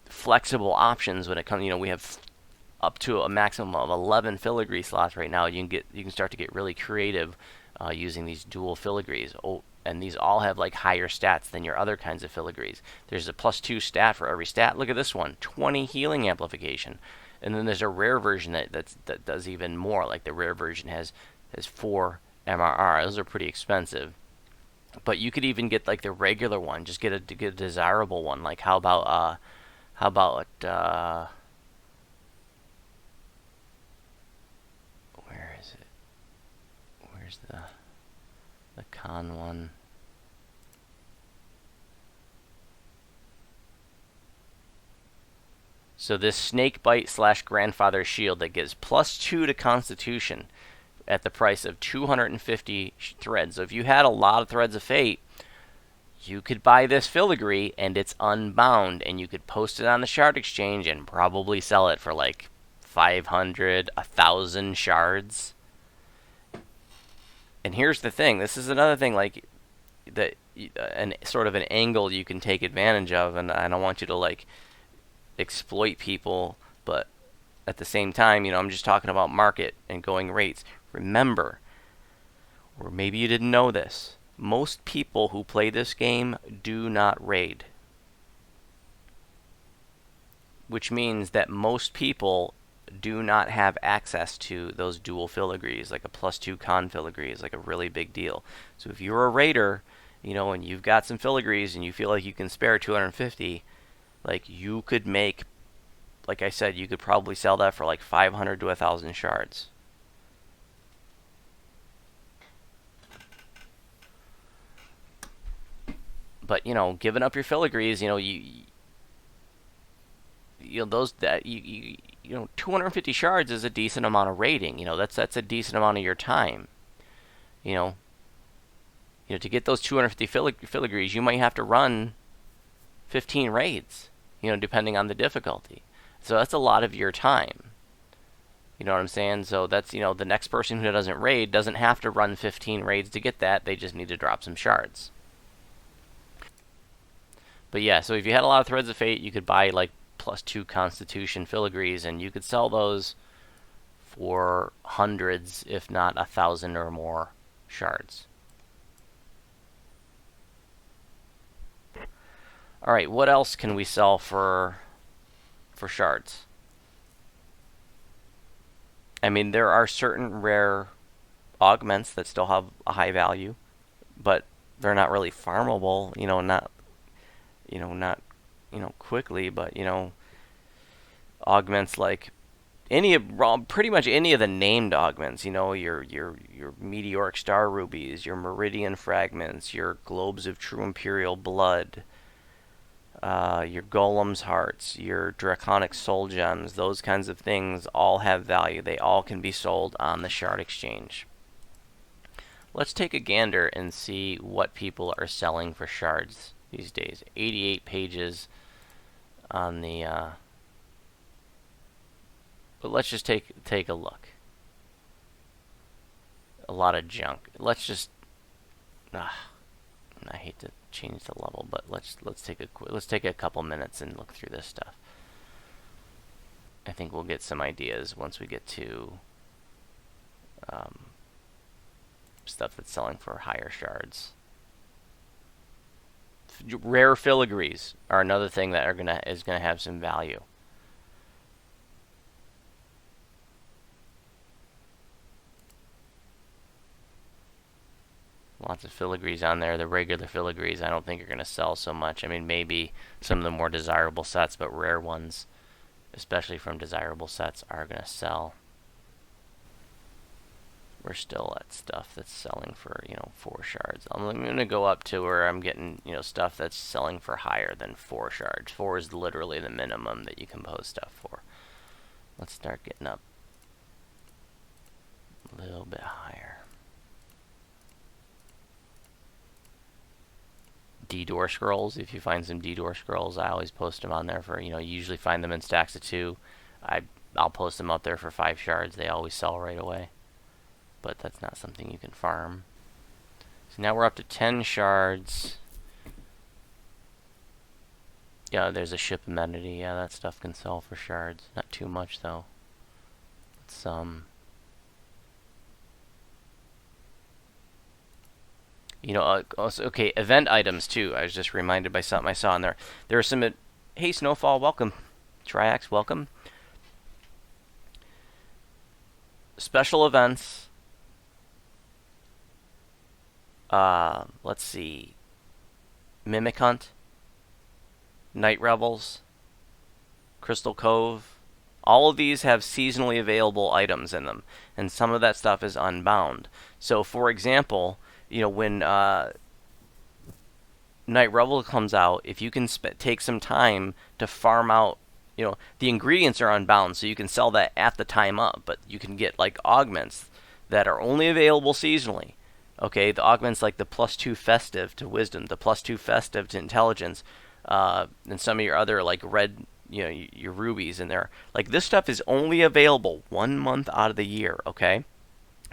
flexible options when it comes. We have up to a maximum of 11 filigree slots right now. You can start to get really creative using these dual filigrees. And these all have like higher stats than your other kinds of filigrees. There's a +2 stat for every stat. Look at this one, 20 healing amplification. And then there's a rare version that does even more. Like the rare version has 4 MRR. Those are pretty expensive. But you could even get like the regular one. Just get a desirable one. Like how about where is it? Where's the con one? So this Snake Bite / Grandfather Shield that gives +2 to Constitution at the price of 250 threads. So if you had a lot of Threads of Fate, you could buy this filigree, and it's unbound, and you could post it on the Shard Exchange and probably sell it for like 500, 1,000 shards. And here's the thing. This is another thing, like, that sort of an angle you can take advantage of, and I don't want you to like exploit people, but at the same time, I'm just talking about market and going rates. Remember, or maybe you didn't know this, most people who play this game do not raid, which means that most people do not have access to those dual filigrees. Like a +2 con filigree is like a really big deal. So if you're a raider, and you've got some filigrees and you feel like you can spare 250, like you could make, like I said, you could probably sell that for like 500 to 1,000 shards. But giving up your filigrees, those that 250 shards is a decent amount of raiding. That's a decent amount of your time. To get those 250 filigrees, you might have to run 15 raids, depending on the difficulty. So that's a lot of your time. You know what I'm saying? So that's, the next person who doesn't raid doesn't have to run 15 raids to get that. They just need to drop some shards. But yeah, so if you had a lot of Threads of Fate, you could buy like +2 Constitution filigrees, and you could sell those for hundreds, if not 1,000 or more shards. All right, what else can we sell for shards? I mean, there are certain rare augments that still have a high value, but they're not really farmable. Not quickly, but augments like pretty much any of the named augments. Your meteoric star rubies, your meridian fragments, your globes of true imperial blood. Your golem's hearts, your draconic soul gems, those kinds of things all have value. They all can be sold on the shard exchange. Let's take a gander and see what people are selling for shards these days. 88 pages on the but let's just take a look. A lot of junk. Let's just I hate to change the level, but let's take a couple minutes and look through this stuff. I think we'll get some ideas once we get to stuff that's selling for higher shards. Rare filigrees are another thing that is gonna have some value. Lots of filigrees on there. The regular filigrees I don't think are going to sell so much. I mean, maybe some of the more desirable sets, but rare ones, especially from desirable sets, are going to sell. We're still at stuff that's selling for, 4 shards. I'm going to go up to where I'm getting, stuff that's selling for higher than 4 shards. 4 is literally the minimum that you can post stuff for. Let's start getting up a little bit higher. D-door scrolls. If you find some D-door scrolls, I always post them on there for, you usually find them in stacks of 2. I'll post them up there for 5 shards. They always sell right away. But that's not something you can farm. So now we're up to 10 shards. Yeah, there's a ship amenity. Yeah, that stuff can sell for shards. Not too much, though. Some. Also, okay, event items too. I was just reminded by something I saw in there. There are some. Hey, Snowfall, welcome. Triax, welcome. Special events. Let's see. Mimic Hunt. Night Rebels. Crystal Cove. All of these have seasonally available items in them, and some of that stuff is unbound. So, for example, when Night Revel comes out, if you can take some time to farm out, the ingredients are unbound, so you can sell that at the time up, but you can get like augments that are only available seasonally. Okay, the augments like the +2 festive to wisdom, the +2 festive to intelligence, and some of your other like red, your rubies in there. Like this stuff is only available 1 month out of the year, okay?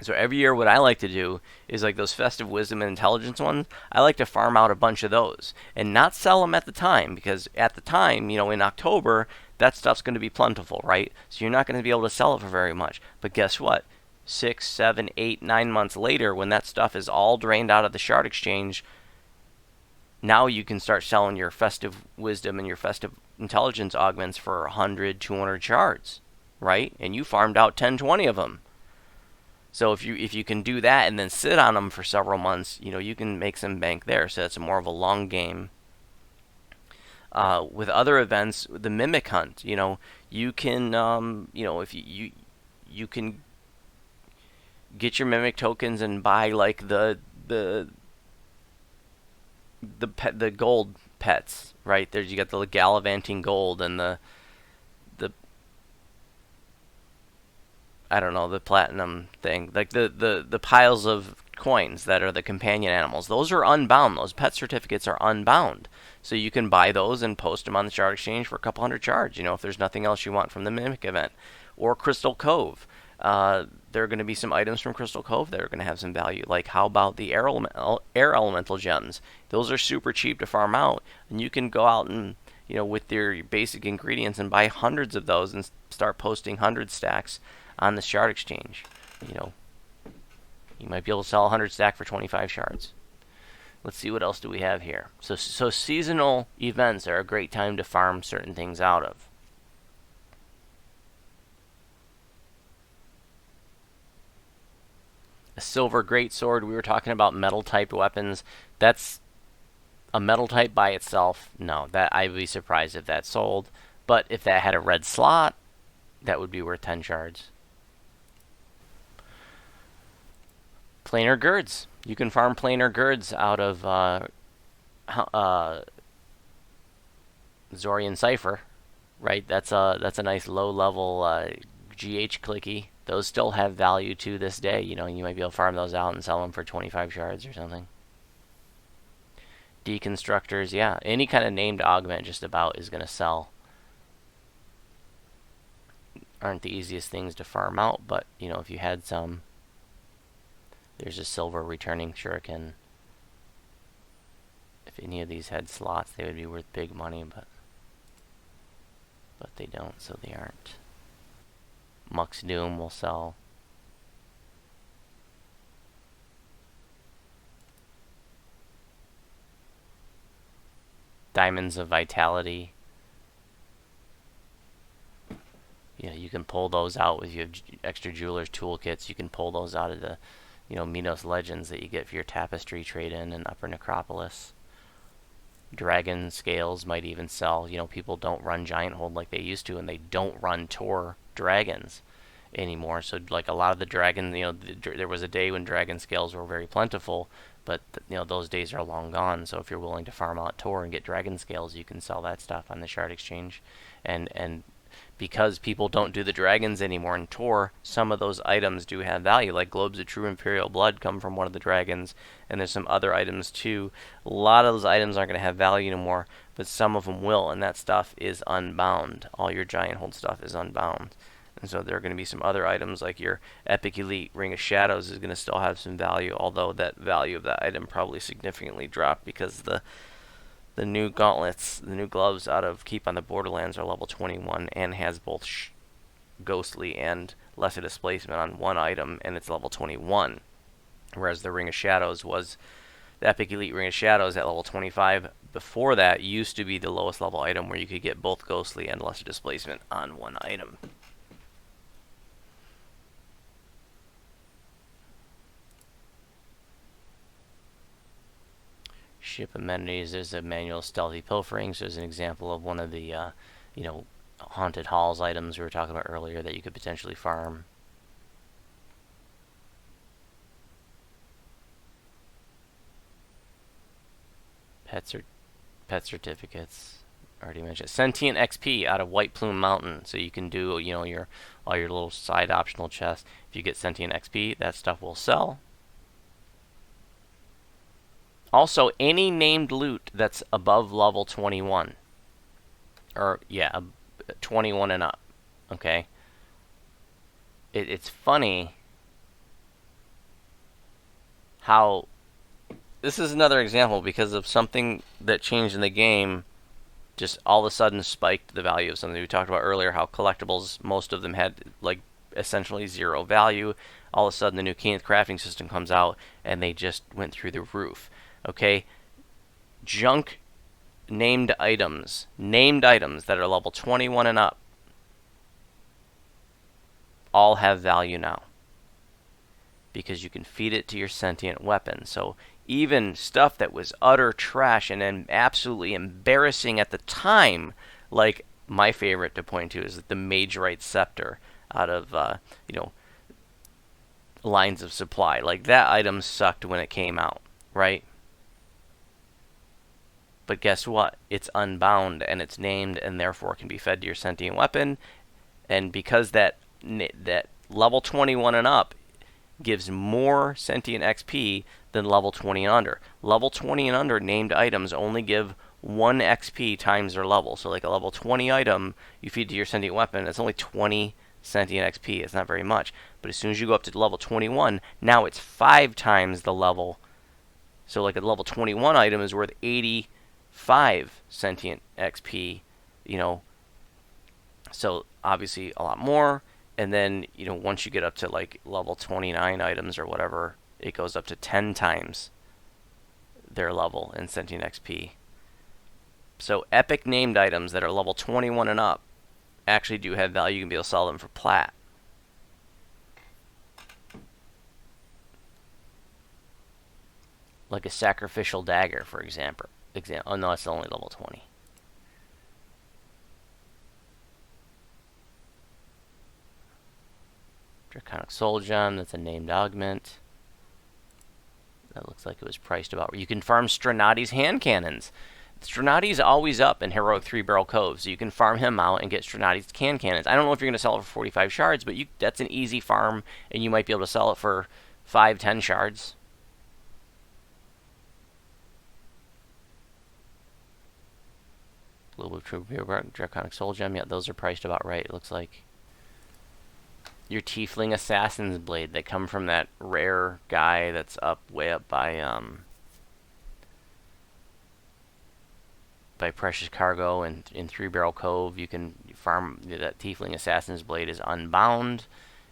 So every year what I like to do is like those festive wisdom and intelligence ones, I like to farm out a bunch of those and not sell them at the time, because at the time, in October, that stuff's going to be plentiful, right? So you're not going to be able to sell it for very much. But guess what? 6, 7, 8, 9 months later, when that stuff is all drained out of the shard exchange, now you can start selling your festive wisdom and your festive intelligence augments for 100, 200 shards, right? And you farmed out 10, 20 of them. So if you can do that and then sit on them for several months, you can make some bank there. So that's more of a long game. With other events, the Mimic Hunt, you can, if you can get your Mimic tokens and buy like the gold pets, right? There's you got the gallivanting gold and the I don't know, the platinum thing, like the piles of coins that are the companion animals. Those are unbound. Those pet certificates are unbound. So you can buy those and post them on the Shard Exchange for a couple hundred shards, if there's nothing else you want from the Mimic event. Or Crystal Cove. There are going to be some items from Crystal Cove that are going to have some value. Like, how about the air elemental gems? Those are super cheap to farm out, and you can go out and, with your basic ingredients and buy hundreds of those and start posting 100 stacks on the Shard Exchange. You might be able to sell 100 stack for 25 shards. Let's see, what else do we have here? So seasonal events are a great time to farm certain things out of. A silver greatsword. We were talking about metal type weapons. That's a metal type by itself. No, that I'd be surprised if that sold. But if that had a red slot, that would be worth 10 shards. Planar girds. You can farm planar girds out of Zorian Cipher, right? That's a nice low level GH clicky. Those still have value to this day. You might be able to farm those out and sell them for 25 shards or something. Deconstructors, yeah, any kind of named augment just about is going to sell. Aren't the easiest things to farm out, but if you had some. There's a silver returning shuriken. If any of these had slots, they would be worth big money, but they don't, so they aren't. Muck's Doom will sell. Diamonds of Vitality. You can pull those out if you have extra jeweler's toolkits. You can pull those out of the Minos Legends that you get for your tapestry trade-in in Upper Necropolis. Dragon scales might even sell. People don't run Giant Hold like they used to, and they don't run Tor dragons anymore. So, like, a lot of the dragon, there was a day when dragon scales were very plentiful, but those days are long gone. So if you're willing to farm out Tor and get dragon scales, you can sell that stuff on the Shard Exchange. And because people don't do the dragons anymore in Tor, some of those items do have value. Like globes of true imperial blood come from one of the dragons, and there's some other items too. A lot of those items aren't going to have value anymore, but some of them will, and that stuff is unbound. All your Giant Hold stuff is unbound. And so there are going to be some other items, like your Epic Elite Ring of Shadows is going to still have some value, although that value of that item probably significantly dropped because the new gauntlets, the new gloves out of Keep on the Borderlands are level 21 and has both ghostly and lesser displacement on one item, and it's level 21. Whereas the Ring of Shadows was, the Epic Elite Ring of Shadows at level 25 before that used to be the lowest level item where you could get both ghostly and lesser displacement on one item. Ship amenities. There's a manual stealthy pilferings. There's an example of one of the haunted halls items we were talking about earlier that you could potentially farm. Pet certificates. Already mentioned. Sentient XP out of White Plume Mountain, so you can do all your little side optional chests. If you get Sentient XP, that stuff will sell. Also, any named loot that's above level 21. Or, 21 and up. Okay? It's funny how... This is another example because of something that changed in the game, just all of a sudden spiked the value of something. We talked about earlier how collectibles, most of them had, like, essentially zero value. All of a sudden, the new Keenth crafting system comes out, and they just went through the roof. Okay, junk named items that are level 21 and up all have value now because you can feed it to your sentient weapon. So even stuff that was utter trash and absolutely embarrassing at the time, like my favorite to point to is the Magerite Scepter out of Lines of Supply. Like, that item sucked when it came out, right? But guess what? It's unbound and it's named and therefore can be fed to your sentient weapon. And because that level 21 and up gives more Sentient XP than level 20 and under. Level 20 and under named items only give 1 XP times their level. So like a level 20 item you feed to your sentient weapon, it's only 20 Sentient XP. It's not very much. But as soon as you go up to level 21, now it's 5 times the level. So like a level 21 item is worth 85 Sentient XP, you know. So obviously a lot more. And then, you know, once you get up to like level 29 items or whatever, it goes up to 10 times their level in Sentient XP. So epic named items that are level 21 and up actually do have value. You can be able to sell them for plat. Like a sacrificial dagger, for example. Oh no, it's only level 20. Draconic Soul Gem, that's a named augment. That looks like it was priced about. You can farm Strenati's hand cannons. Strenati's always up in Heroic 3-Barrel Cove, so you can farm him out and get Strenati's hand cannons. I don't know if you're going to sell it for 45 shards, but that's an easy farm, and you might be able to sell it for 5, 10 shards. Global Trooper, Draconic Soul Gem, yeah, those are priced about right, it looks like. Your Tiefling Assassin's Blade, they come from that rare guy that's way up by Precious Cargo and in 3-Barrel Cove. You can farm that Tiefling Assassin's Blade is unbound,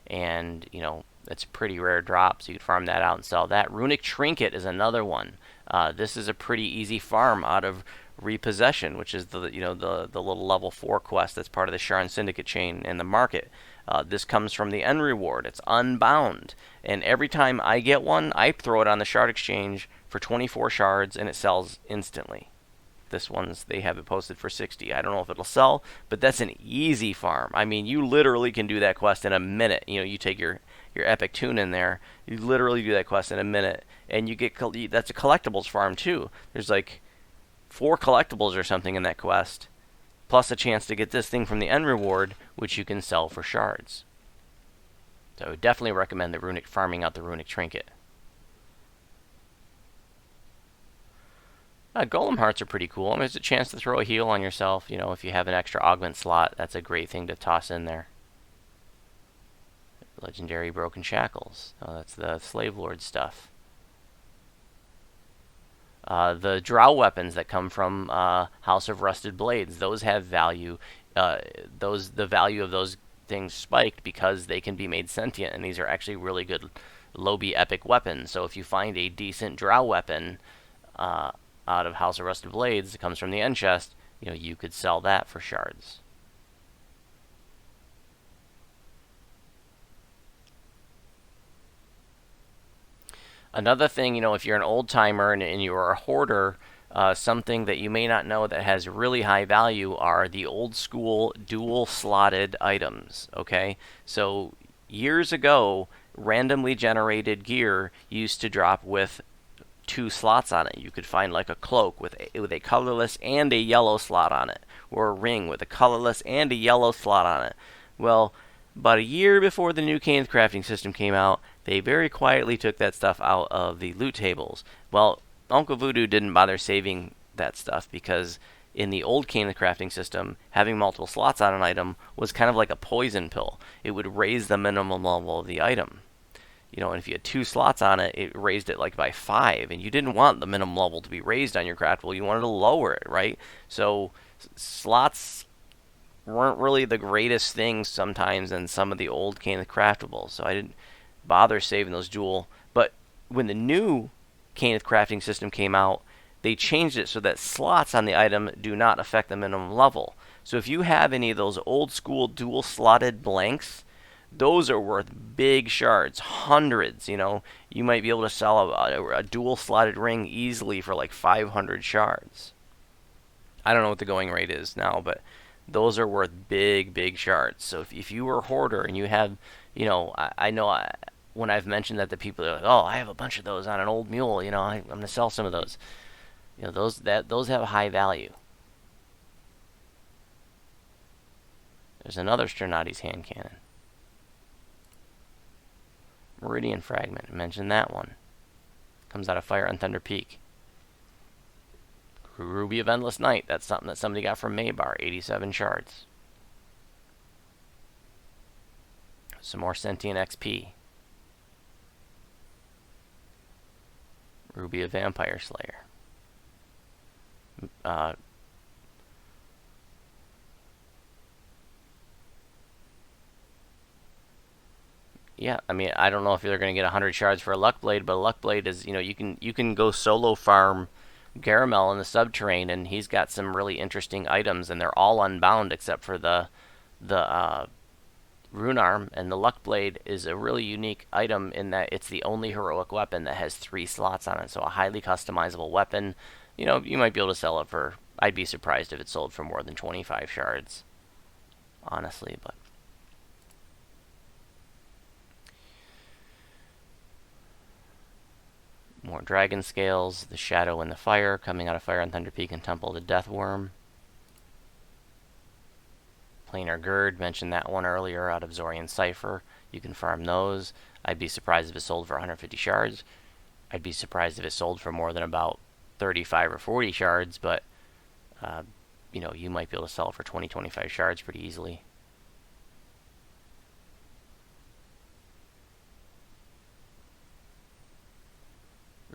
and you know it's a pretty rare drop, so you can farm that out and sell that. Runic Trinket is another one. This is a pretty easy farm out of Repossession, which is the little level 4 quest that's part of the Sharn Syndicate chain in the market. This comes from the end reward. It's unbound, and every time I get one, I throw it on the shard exchange for 24 shards, and it sells instantly. This one's, they have it posted for 60. I don't know if it'll sell, but that's an easy farm. I mean, you literally can do that quest in a minute. You know, you take your epic tune in there, you literally do that quest in a minute, and you get that's a collectibles farm too. There's like 4 collectibles or something in that quest, plus a chance to get this thing from the end reward, which you can sell for shards. So I would definitely recommend the farming out the Runic Trinket. Golem Hearts are pretty cool. I mean, there's a chance to throw a heal on yourself. You know, if you have an extra augment slot, that's a great thing to toss in there. Legendary Broken Shackles. Oh, that's the Slave Lord stuff. The drow weapons that come from House of Rusted Blades, those have value. The value of those things spiked because they can be made sentient, and these are actually really good Lobi epic weapons. So if you find a decent drow weapon out of House of Rusted Blades that comes from the end chest, you know, you could sell that for shards. Another thing, you know, if you're an old timer and you're a hoarder, something that you may not know that has really high value are the old school dual slotted items. Okay, so years ago, randomly generated gear used to drop with 2 slots on it. You could find like a cloak with a colorless and a yellow slot on it, or a ring with a colorless and a yellow slot on it. Well, about a year before the new Cain's crafting system came out, they very quietly took that stuff out of the loot tables. Well, Uncle Voodoo didn't bother saving that stuff because in the old Cain's crafting system, having multiple slots on an item was kind of like a poison pill. It would raise the minimum level of the item. You know, and if you had 2 slots on it, it raised it like by 5, and you didn't want the minimum level to be raised on your craftable. You wanted to lower it, right? So slots weren't really the greatest thing sometimes in some of the old Cain's craftables. So I didn't bother saving those dual. But when the new Cain's crafting system came out, they changed it so that slots on the item do not affect the minimum level. So if you have any of those old school dual slotted blanks, those are worth big shards, hundreds. You know, you might be able to sell a dual slotted ring easily for like 500 shards. I don't know what the going rate is now, but those are worth big shards. So if you were a hoarder and you have, you know, I know when I've mentioned that, the people are like, oh, I have a bunch of those on an old mule. You know, I'm going to sell some of those. You know, those have a high value. There's another Strenati's hand cannon. Meridian Fragment. Mentioned that one. Comes out of Fire and Thunder Peak. Ruby of Endless Night. That's something that somebody got from Maybar. 87 shards. Some more Sentient XP. Ruby of Vampire Slayer. Yeah, I mean, I don't know if they're going to get 100 shards for a Luck Blade, but a Luck Blade is, you know, you can go solo farm Garamel in the subterrane, and he's got some really interesting items, and they're all unbound except for the Rune Arm, and the Luck Blade is a really unique item in that it's the only heroic weapon that has 3 slots on it, so a highly customizable weapon. You know, you might be able to sell it for, I'd be surprised if it sold for more than 25 shards, honestly, but more Dragon Scales, the Shadow and the Fire, coming out of Fire and Thunder Peak and Temple of the Deathworm. Planar Gird, mentioned that one earlier out of Zorian Cipher. You can farm those. I'd be surprised if it sold for 150 shards. I'd be surprised if it sold for more than about 35 or 40 shards, but you know, you might be able to sell it for 20-25 shards pretty easily.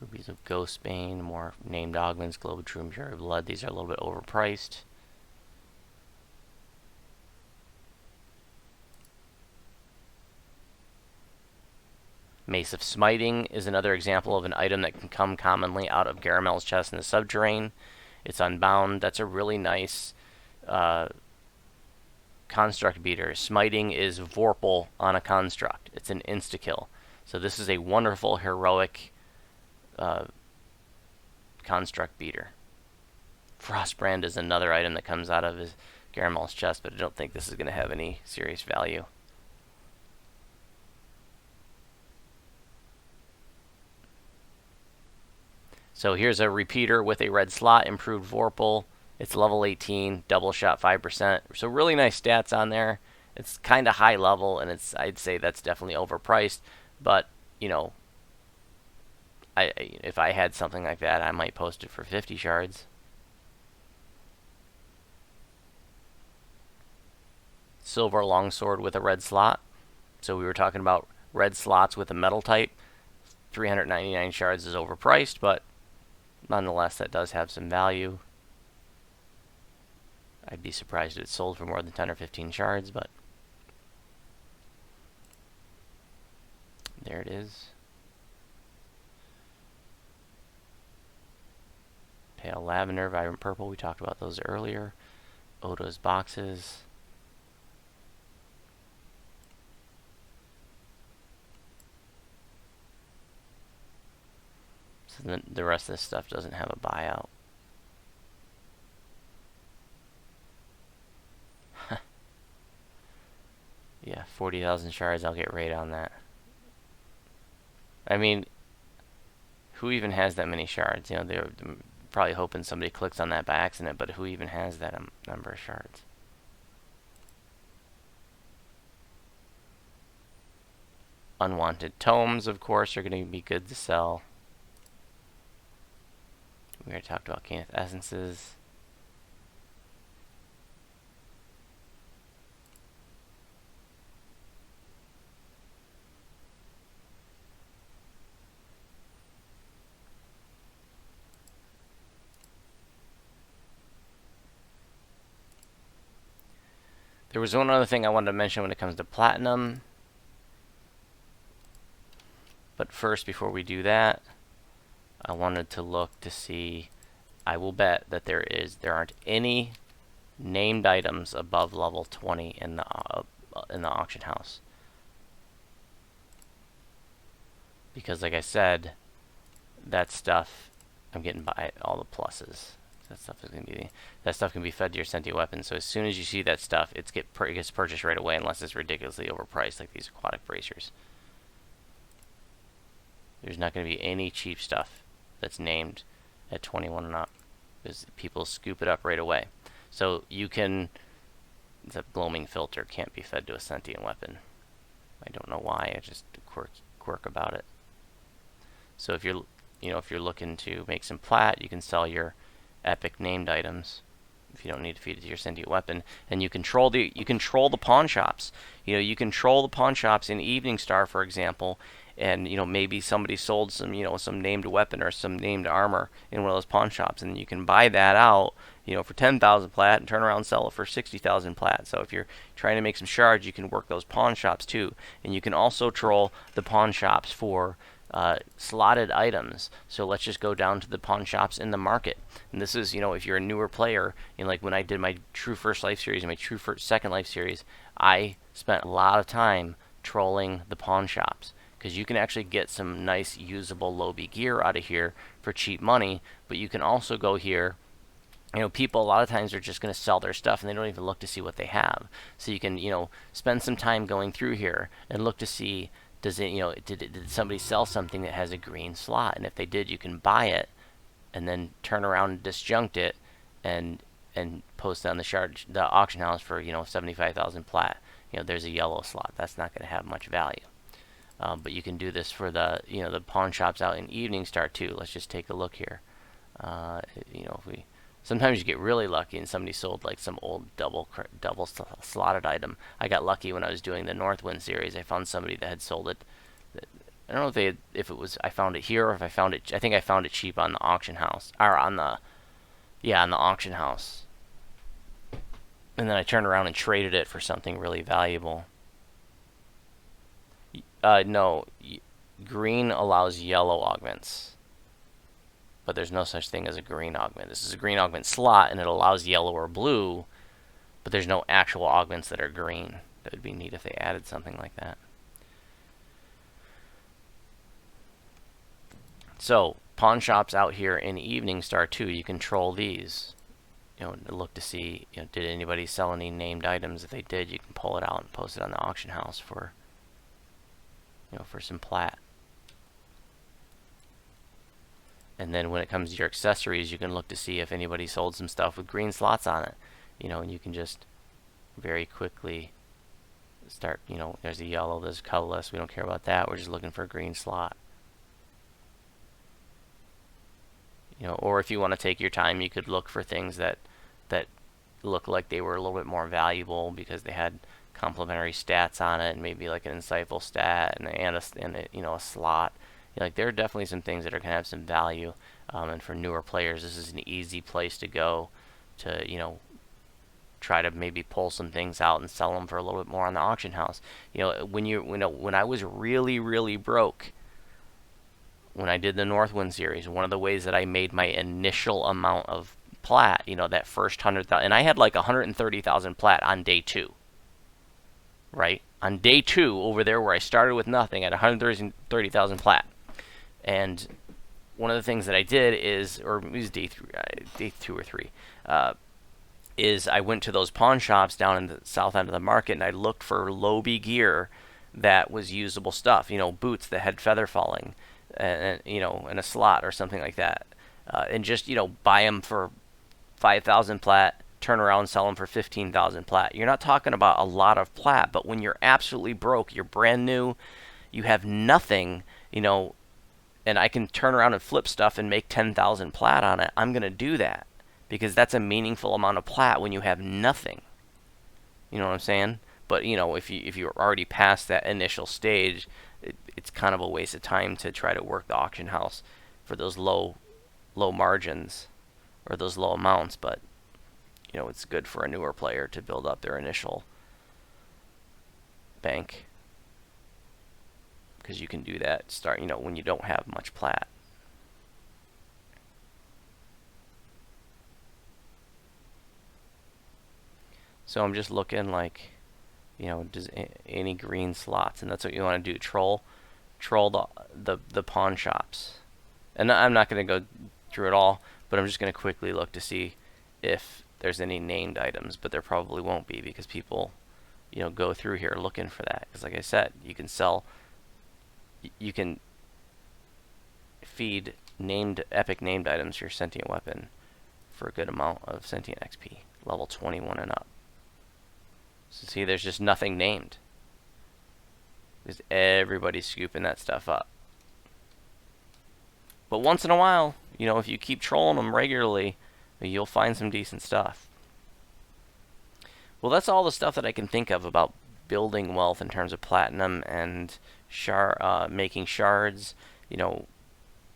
Rubies of Ghostbane, more named augments, Globe of True Impure Blood. These are a little bit overpriced. Mace of Smiting is another example of an item that can come commonly out of Garamel's chest in the subterrane. It's unbound. That's a really nice construct beater. Smiting is Vorpal on a construct. It's an insta-kill. So this is a wonderful heroic construct beater. Frostbrand is another item that comes out of his Garamel's chest, but I don't think this is going to have any serious value. So here's a repeater with a red slot, improved Vorpal. It's level 18, double shot 5%. So really nice stats on there. It's kind of high level, and I'd say that's definitely overpriced. But, you know, if I had something like that, I might post it for 50 shards. Silver longsword with a red slot. So we were talking about red slots with a metal type. 399 shards is overpriced, but nonetheless, that does have some value. I'd be surprised if it sold for more than 10 or 15 shards, but there it is. Pale Lavender, Vibrant Purple, we talked about those earlier. Oda's boxes. So then the rest of this stuff doesn't have a buyout. Yeah, 40,000 shards, I'll get right on that. I mean, who even has that many shards? You know, they're probably hoping somebody clicks on that by accident, but who even has that number of shards? Unwanted tomes, of course, are going to be good to sell. We already talked about Kenneth Essences. There was one other thing I wanted to mention when it comes to platinum. But first, before we do that, I wanted to look to see. I will bet that there aren't any named items above level 20 in the auction house. Because like I said, that stuff, I'm getting by all the pluses. That stuff can be fed to your sentient weapon. So as soon as you see that stuff, it gets purchased right away, unless it's ridiculously overpriced, like these aquatic bracers. There's not going to be any cheap stuff that's named at 21 and up, because people scoop it up right away. So you can. The gloaming filter can't be fed to a sentient weapon. I don't know why. It's just a quirk about it. So if you're if you're looking to make some plat, you can sell your epic named items if you don't need to feed it to your sentient weapon, and you control the pawn shops. You control the pawn shops in Evening Star, for example, and maybe somebody sold some some named weapon or some named armor in one of those pawn shops, and you can buy that out for 10,000 plat and turn around and sell it for 60,000 plat. So if you're trying to make some shards, you can work those pawn shops too, and you can also troll the pawn shops for slotted items. So let's just go down to the pawn shops in the market. And this is, if you're a newer player, like when I did my True First Life series and my True Second Life series, I spent a lot of time trolling the pawn shops, because you can actually get some nice usable lobby gear out of here for cheap money. But you can also go here. People a lot of times are just going to sell their stuff and they don't even look to see what they have. So you can, spend some time going through here and look to see, does it, did somebody sell something that has a green slot? And if they did, you can buy it and then turn around and disjunct it and post it on the auction house for 75,000 plat. There's a yellow slot. That's not going to have much value. But you can do this for the the pawn shops out in Evening Star too. Let's just take a look here. If we sometimes you get really lucky and somebody sold like some old double slotted item. I got lucky when I was doing the Northwynd series. I found somebody that had sold it. I don't know if it was I found it here or if I found it. I think I found it cheap on the auction house or on the auction house. And then I turned around and traded it for something really valuable. No, green allows yellow augments. But there's no such thing as a green augment. This is a green augment slot, and it allows yellow or blue, but there's no actual augments that are green. That would be neat if they added something like that. So, pawn shops out here in Evening Star 2, you control these. Look to see, did anybody sell any named items? If they did, you can pull it out and post it on the auction house for, for some plat. And then when it comes to your accessories, you can look to see if anybody sold some stuff with green slots on it. And you can just very quickly start, there's a yellow, there's colorless, we don't care about that, we're just looking for a green slot. Or if you want to take your time, you could look for things that look like they were a little bit more valuable because they had complementary stats on it, and maybe like an insightful stat and a slot. There are definitely some things that are going to have some value, and for newer players, this is an easy place to go to, try to maybe pull some things out and sell them for a little bit more on the auction house. When I was really, really broke, when I did the Northwynd series, one of the ways that I made my initial amount of plat, that first 100,000, and I had like 130,000 plat on day 2, right? On day 2 over there where I started with nothing, at 130,000 plat. And one of the things that I did is, or it was day 2 or 3, is I went to those pawn shops down in the south end of the market, and I looked for lobby gear that was usable stuff. Boots that had feather falling, and in a slot or something like that, and just buy them for 5,000 plat, turn around and sell them for 15,000 plat. You're not talking about a lot of plat, but when you're absolutely broke, you're brand new, you have nothing, and I can turn around and flip stuff and make 10,000 plat on it, I'm going to do that because that's a meaningful amount of plat when you have nothing. You know what I'm saying? But, if you're already past that initial stage, it's kind of a waste of time to try to work the auction house for those low margins or those low amounts. But, it's good for a newer player to build up their initial bank, because you can do that when you don't have much plat. So I'm just looking like, does any green slots, and that's what you want to do. Troll the pawn shops. And I'm not going to go through it all, but I'm just going to quickly look to see if there's any named items, but there probably won't be because people, go through here looking for that. Because like I said, you can feed epic named items to your sentient weapon for a good amount of Sentient XP, level 21 and up. So see, there's just nothing named. because everybody's scooping that stuff up. But once in a while, you know, if you keep trolling them regularly, you'll find some decent stuff. Well, that's all the stuff that I can think of about building wealth in terms of platinum and making shards. You know,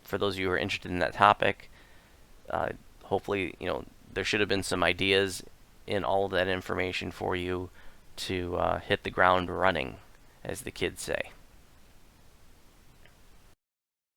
for those of you who are interested in that topic, hopefully, you know, there should have been some ideas in all of that information for you to hit the ground running, as the kids say.